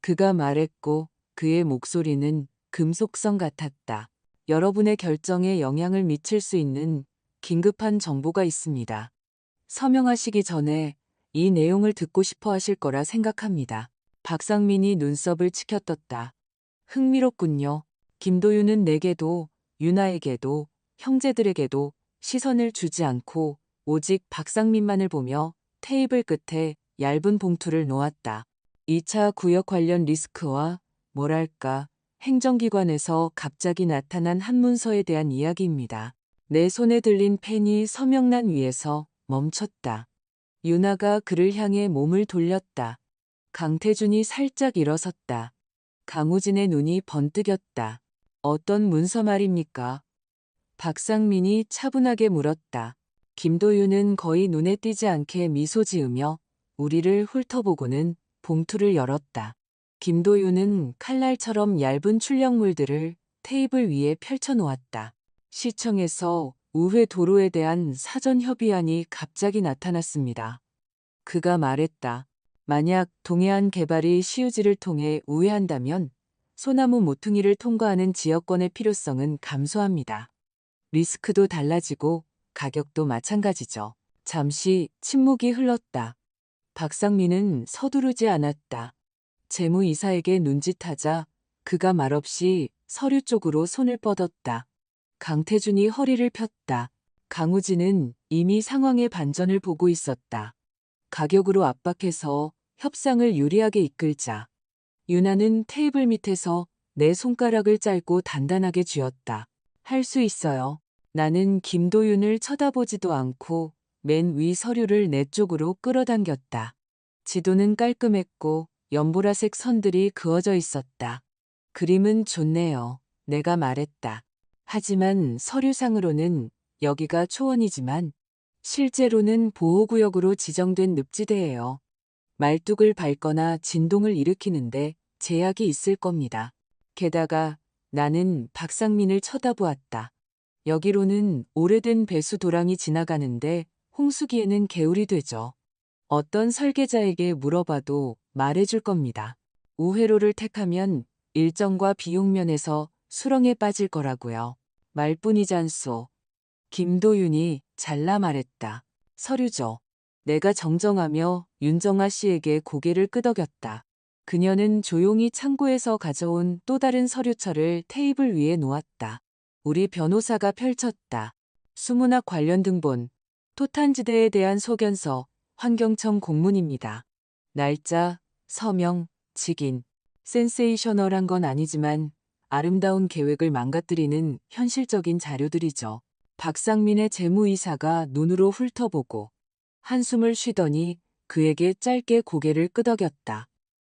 그가 말했고 그의 목소리는 금속성 같았다. 여러분의 결정에 영향을 미칠 수 있는 긴급한 정보가 있습니다. 서명하시기 전에 이 내용을 듣고 싶어 하실 거라 생각합니다. 박상민이 눈썹을 치켜떴다. 흥미롭군요. 김도윤은 내게도 유나에게도 형제들에게도 시선을 주지 않고 오직 박상민만을 보며 테이블 끝에 얇은 봉투를 놓았다. 2차 구역 관련 리스크와 뭐랄까 행정기관에서 갑자기 나타난 한 문서에 대한 이야기입니다. 내 손에 들린 펜이 서명란 위에서 멈췄다. 유나가 그를 향해 몸을 돌렸다. 강태준이 살짝 일어섰다. 강우진의 눈이 번뜩였다. 어떤 문서 말입니까? 박상민이 차분하게 물었다. 김도윤은 거의 눈에 띄지 않게 미소 지으며 우리를 훑어보고는 봉투를 열었다. 김도윤은 칼날처럼 얇은 출력물들을 테이블 위에 펼쳐놓았다. 시청에서 우회 도로에 대한 사전 협의안이 갑자기 나타났습니다. 그가 말했다. 만약 동해안 개발이 시우지를 통해 우회한다면 소나무 모퉁이를 통과하는 지역권의 필요성은 감소합니다. 리스크도 달라지고 가격도 마찬가지죠. 잠시 침묵이 흘렀다. 박상민은 서두르지 않았다. 재무이사에게 눈짓하자 그가 말없이 서류 쪽으로 손을 뻗었다. 강태준이 허리를 폈다. 강우진은 이미 상황의 반전을 보고 있었다. 가격으로 압박해서 협상을 유리하게 이끌자. 유나는 테이블 밑에서 내 손가락을 짧고 단단하게 쥐었다. 할 수 있어요. 나는 김도윤을 쳐다보지도 않고 맨 위 서류를 내 쪽으로 끌어당겼다. 지도는 깔끔했고 연보라색 선들이 그어져 있었다. 그림은 좋네요. 내가 말했다. 하지만 서류상으로는 여기가 초원이지만 실제로는 보호구역으로 지정된 늪지대예요. 말뚝을 밟거나 진동을 일으키는데 제약이 있을 겁니다. 게다가 나는 박상민을 쳐다보았다. 여기로는 오래된 배수 도랑이 지나가는데 홍수기에는 개울이 되죠. 어떤 설계자에게 물어봐도 말해줄 겁니다. 우회로를 택하면 일정과 비용 면에서 수렁에 빠질 거라고요. 말뿐이잖소. 김도윤이 잘라 말했다. 서류죠. 내가 정정하며 윤정아 씨에게 고개를 끄덕였다. 그녀는 조용히 창고에서 가져온 또 다른 서류철을 테이블 위에 놓았다. 우리 변호사가 펼쳤다. 수문학 관련 등본, 토탄지대에 대한 소견서, 환경청 공문입니다. 날짜, 서명, 직인. 센세이셔널한 건 아니지만 아름다운 계획을 망가뜨리는 현실적인 자료들이죠. 박상민의 재무이사가 눈으로 훑어보고 한숨을 쉬더니 그에게 짧게 고개를 끄덕였다.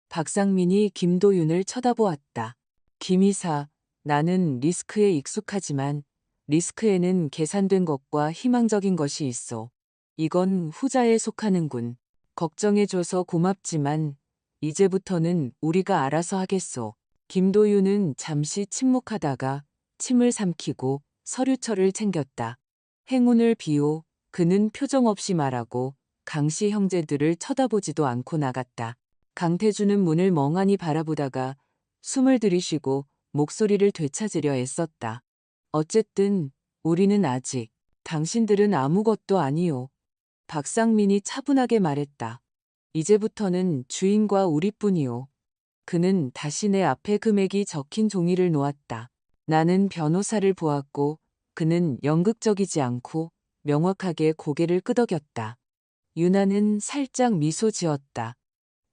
박상민이 김도윤을 쳐다보았다. 김 이사, 나는 리스크에 익숙하지만 리스크에는 계산된 것과 희망적인 것이 있어. 이건 후자에 속하는군. 걱정해줘서 고맙지만 이제부터는 우리가 알아서 하겠소. 김도윤은 잠시 침묵하다가 침을 삼키고 서류철을 챙겼다. 행운을 비호 그는 표정 없이 말하고 강씨 형제들을 쳐다보지도 않고 나갔다. 강태주는 문을 멍하니 바라보다가 숨을 들이쉬고 목소리를 되찾으려 애썼다. 어쨌든 우리는 아직, 당신들은 아무것도 아니요. 박상민이 차분하게 말했다. 이제부터는 주인과 우리뿐이요. 그는 다시 내 앞에 금액이 적힌 종이를 놓았다. 나는 변호사를 보았고 그는 연극적이지 않고 명확하게 고개를 끄덕였다. 유나는 살짝 미소 지었다.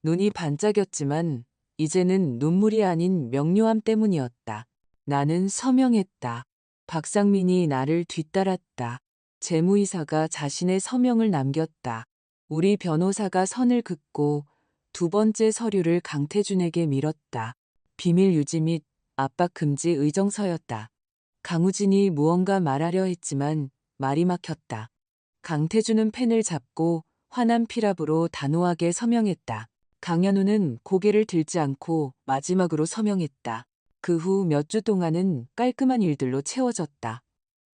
눈이 반짝였지만 이제는 눈물이 아닌 명료함 때문이었다. 나는 서명했다. 박상민이 나를 뒤따랐다. 재무이사가 자신의 서명을 남겼다. 우리 변호사가 선을 긋고 두 번째 서류를 강태준에게 밀었다. 비밀 유지 및 압박 금지 의정서였다. 강우진이 무언가 말하려 했지만 말이 막혔다. 강태준은 펜을 잡고 환한 피랍으로 단호하게 서명했다. 강현우는 고개를 들지 않고 마지막으로 서명했다. 그 후 몇 주 동안은 깔끔한 일들로 채워졌다.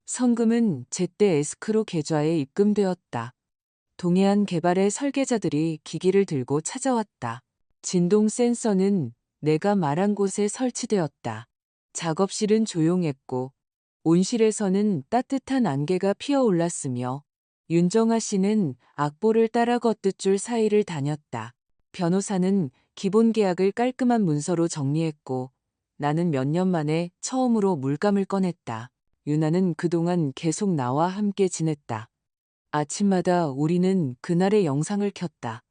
성금은 제때 에스크로 계좌에 입금되었다. 동해안 개발의 설계자들이 기기를 들고 찾아왔다. 진동 센서는 내가 말한 곳에 설치되었다. 작업실은 조용했고 온실에서는 따뜻한 안개가 피어올랐으며 윤정아 씨는 악보를 따라 걷듯 줄 사이를 다녔다. 변호사는 기본 계약을 깔끔한 문서로 정리했고 나는 몇 년 만에 처음으로 물감을 꺼냈다. 유나는 그동안 계속 나와 함께 지냈다. 아침마다 우리는 그날의 영상을 켰다.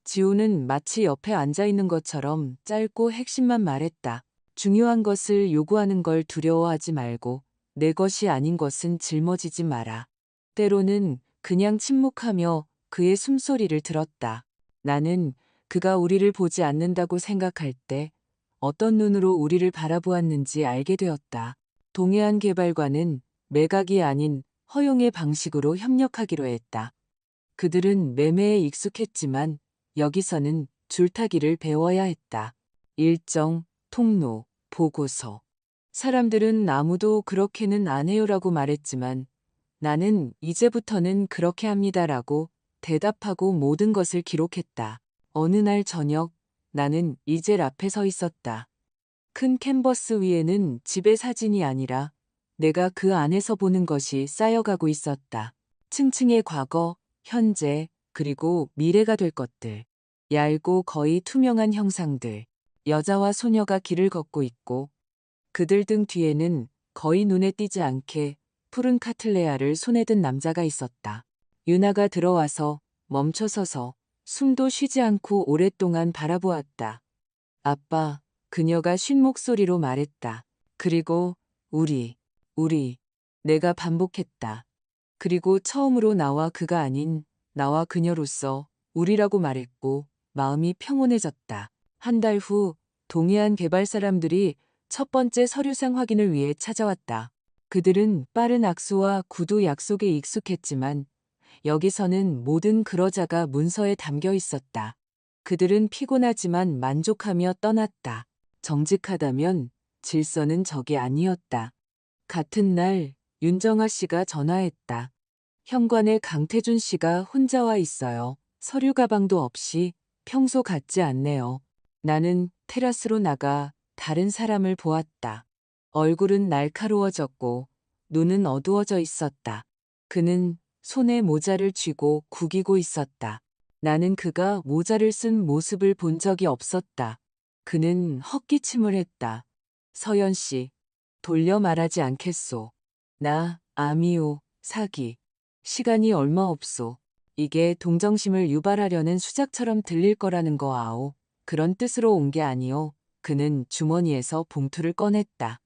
지우는 마치 옆에 앉아 있는 것처럼 짧고 핵심만 말했다. 중요한 것을 요구하는 걸 두려워하지 말고 내 것이 아닌 것은 짊어지지 마라. 때로는 그냥 침묵하며 그의 숨소리를 들었다. 나는 그가 우리를 보지 않는다고 생각할 때 어떤 눈으로 우리를 바라보았는지 알게 되었다. 동해안 개발과는 매각이 아닌 허용의 방식으로 협력하기로 했다. 그들은 매매에 익숙했지만 여기서는 줄타기를 배워야 했다. 일정, 통로, 보고서. 사람들은 아무도 그렇게는 안 해요라고 말했지만 나는 이제부터는 그렇게 합니다라고 대답하고 모든 것을 기록했다. 어느 날 저녁 나는 이젤 앞에 서 있었다. 큰 캔버스 위에는 집의 사진이 아니라 내가 그 안에서 보는 것이 쌓여가고 있었다. 층층의 과거, 현재, 그리고 미래가 될 것들. 얇고 거의 투명한 형상들. 여자와 소녀가 길을 걷고 있고 그들 등 뒤에는 거의 눈에 띄지 않게 푸른 카틀레아를 손에 든 남자가 있었다. 유나가 들어와서 멈춰서서 숨도 쉬지 않고 오랫동안 바라보았다. 아빠, 그녀가 쉰 목소리로 말했다. 그리고 우리. 내가 반복했다. 그리고 처음으로 나와 그가 아닌 나와 그녀로서 우리라고 말했고 마음이 평온해졌다. 한 달 후 동해안 개발 사람들이 첫 번째 서류상 확인을 위해 찾아왔다. 그들은 빠른 악수와 구두 약속에 익숙했지만 여기서는 모든 그러자가 문서에 담겨 있었다. 그들은 피곤하지만 만족하며 떠났다. 정직하다면 질서는 저게 아니었다. 같은 날 윤정아 씨가 전화했다. 현관에 강태준 씨가 혼자 와 있어요. 서류 가방도 없이. 평소 같지 않네요. 나는 테라스로 나가 다른 사람을 보았다. 얼굴은 날카로워졌고 눈은 어두워져 있었다. 그는 손에 모자를 쥐고 구기고 있었다. 나는 그가 모자를 쓴 모습을 본 적이 없었다. 그는 헛기침을 했다. 서연 씨, 돌려 말하지 않겠소. 나, 아미오, 사기. 시간이 얼마 없소. 이게 동정심을 유발하려는 수작처럼 들릴 거라는 거 아오. 그런 뜻으로 온 게 아니오. 그는 주머니에서 봉투를 꺼냈다.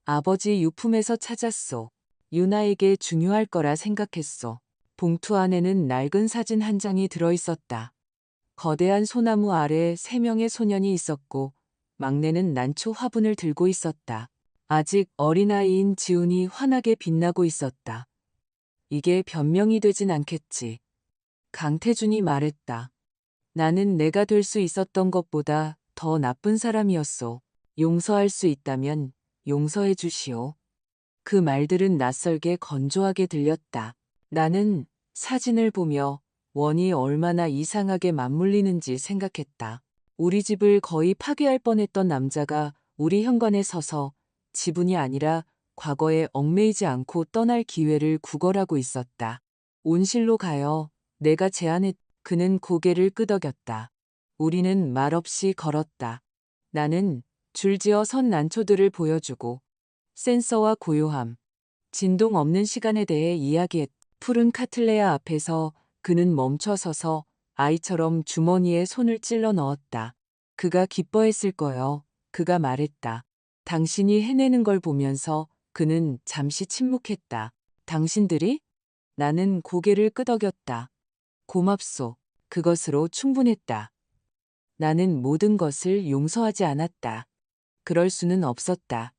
아버지 유품에서 찾았소. 유나에게 중요할 거라 생각했소. 봉투 안에는 낡은 사진 한 장이 들어있었다. 거대한 소나무 아래 3명의 소년이 있었고 막내는 난초 화분을 들고 있었다. 아직 어린아이인 지훈이 환하게 빛나고 있었다. 이게 변명이 되진 않겠지. 강태준이 말했다. 나는 내가 될 수 있었던 것보다 더 나쁜 사람이었소. 용서할 수 있다면 용서해 주시오. 그 말들은 낯설게 건조하게 들렸다. 나는 사진을 보며 원이 얼마나 이상하게 맞물리는지 생각했다. 우리 집을 거의 파괴할 뻔했던 남자가 우리 현관에 서서 지분이 아니라 과거에 얽매이지 않고 떠날 기회를 구걸하고 있었다. 온실로 가요. 내가 제안했. 그는 고개를 끄덕였다. 우리는 말없이 걸었다. 나는 줄지어 선 난초들을 보여주고 센서와 고요함, 진동 없는 시간에 대해 이야기했다. 푸른 카틀레아 앞에서 그는 멈춰서서 아이처럼 주머니에 손을 찔러 넣었다. 그가 기뻐했을 거요. 그가 말했다. 당신이 해내는 걸 보면서 그는 잠시 침묵했다. 당신들이? 나는 고개를 끄덕였다. 고맙소. 그것으로 충분했다. 나는 모든 것을 용서하지 않았다. 그럴 수는 없었다.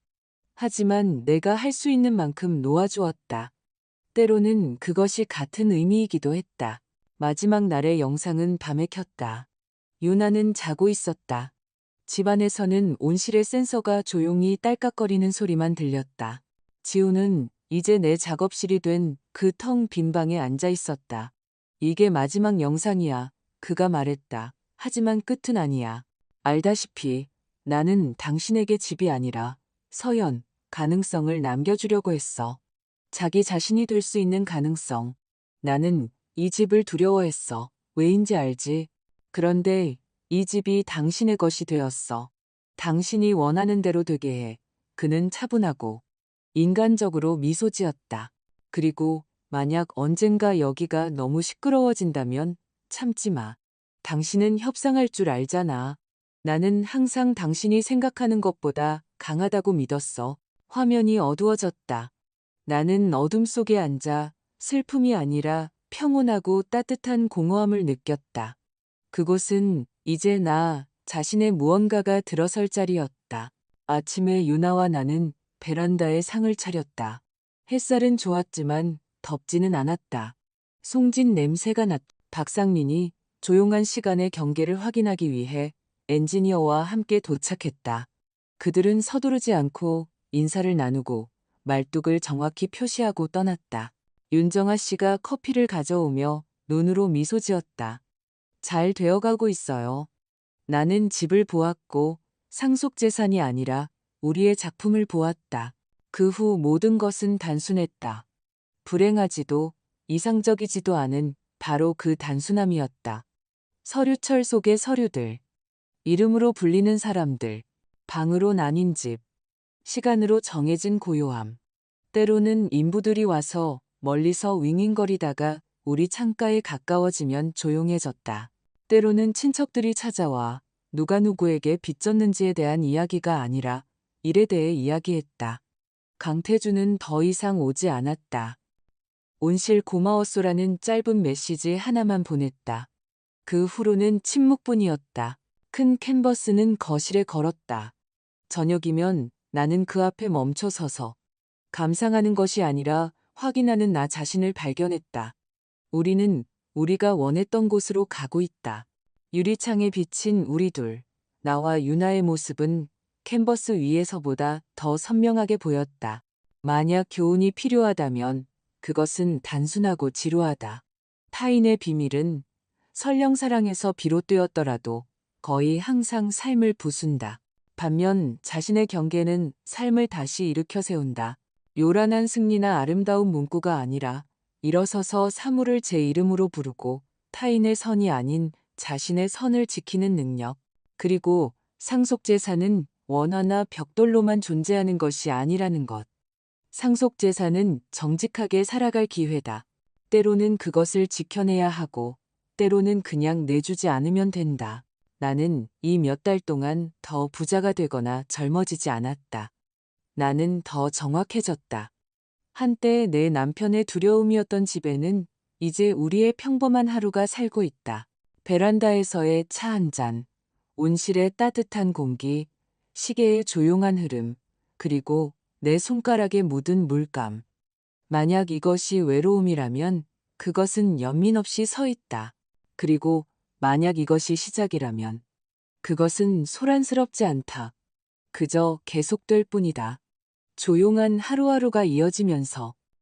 하지만 내가 할 수 있는 만큼 놓아주었다. 때로는 그것이 같은 의미이기도 했다. 마지막 날의 영상은 밤에 켰다. 유나는 자고 있었다. 집안에서는 온실의 센서가 조용히 딸깍거리는 소리만 들렸다. 지우는 이제 내 작업실이 된 그 텅 빈 방에 앉아 있었다. 이게 마지막 영상이야. 그가 말했다. 하지만 끝은 아니야. 알다시피 나는 당신에게 집이 아니라 서연, 가능성을 남겨주려고 했어. 자기 자신이 될 수 있는 가능성. 나는 이 집을 두려워했어. 왜인지 알지? 그런데 이 집이 당신의 것이 되었어. 당신이 원하는 대로 되게 해. 그는 차분하고 인간적으로 미소 지었다. 그리고 만약 언젠가 여기가 너무 시끄러워진다면 참지 마. 당신은 협상할 줄 알잖아. 나는 항상 당신이 생각하는 것보다 강하다고 믿었어. 화면이 어두워졌다. 나는 어둠 속에 앉아 슬픔이 아니라 평온하고 따뜻한 공허함을 느꼈다. 그곳은 이제 나 자신의 무언가가 들어설 자리였다. 아침에 유나와 나는 베란다에 상을 차렸다. 햇살은 좋았지만 덥지는 않았다. 송진 냄새가 났다. 박상민이 조용한 시간의 경계를 확인하기 위해 엔지니어와 함께 도착했다. 그들은 서두르지 않고 인사를 나누고 말뚝을 정확히 표시하고 떠났다. 윤정아 씨가 커피를 가져오며 눈으로 미소 지었다. 잘 되어가고 있어요. 나는 집을 보았고 상속재산이 아니라 우리의 작품을 보았다. 그 후 모든 것은 단순했다. 불행하지도 이상적이지도 않은 바로 그 단순함이었다. 서류철 속의 서류들, 이름으로 불리는 사람들, 방으로 나뉜 집, 시간으로 정해진 고요함. 때로는 인부들이 와서 멀리서 윙윙거리다가 우리 창가에 가까워지면 조용해졌다. 때로는 친척들이 찾아와 누가 누구에게 빚졌는지에 대한 이야기가 아니라 일에 대해 이야기했다. 강태준은 더 이상 오지 않았다. 온실 고마웠소라는 짧은 메시지 하나만 보냈다. 그 후로는 침묵뿐이었다. 큰 캔버스는 거실에 걸었다. 저녁이면 나는 그 앞에 멈춰 서서 감상하는 것이 아니라 확인하는 나 자신을 발견했다. 우리는 우리가 원했던 곳으로 가고 있다. 유리창에 비친 우리 둘, 나와 유나의 모습은 캔버스 위에서보다 더 선명하게 보였다. 만약 교훈이 필요하다면 그것은 단순하고 지루하다. 타인의 비밀은 설령 사랑에서 비롯되었더라도 거의 항상 삶을 부순다. 반면 자신의 경계는 삶을 다시 일으켜 세운다. 요란한 승리나 아름다운 문구가 아니라 일어서서 사물을 제 이름으로 부르고 타인의 선이 아닌 자신의 선을 지키는 능력. 그리고 상속재산은 원화나 벽돌로만 존재하는 것이 아니라는 것. 상속재산은 정직하게 살아갈 기회다. 때로는 그것을 지켜내야 하고, 때로는 그냥 내주지 않으면 된다. 나는 이 몇 달 동안 더 부자가 되거나 젊어지지 않았다. 나는 더 정확해졌다. 한때 내 남편의 두려움이었던 집에는 이제 우리의 평범한 하루가 살고 있다. 베란다에서의 차 한 잔, 온실의 따뜻한 공기, 시계의 조용한 흐름, 그리고 내 손가락에 묻은 물감. 만약 이것이 외로움이라면 그것은 연민 없이 서 있다. 그리고 만약 이것이 시작이라면 그것은 소란스럽지 않다. 그저 계속될 뿐이다. 조용한 하루하루가 이어지면서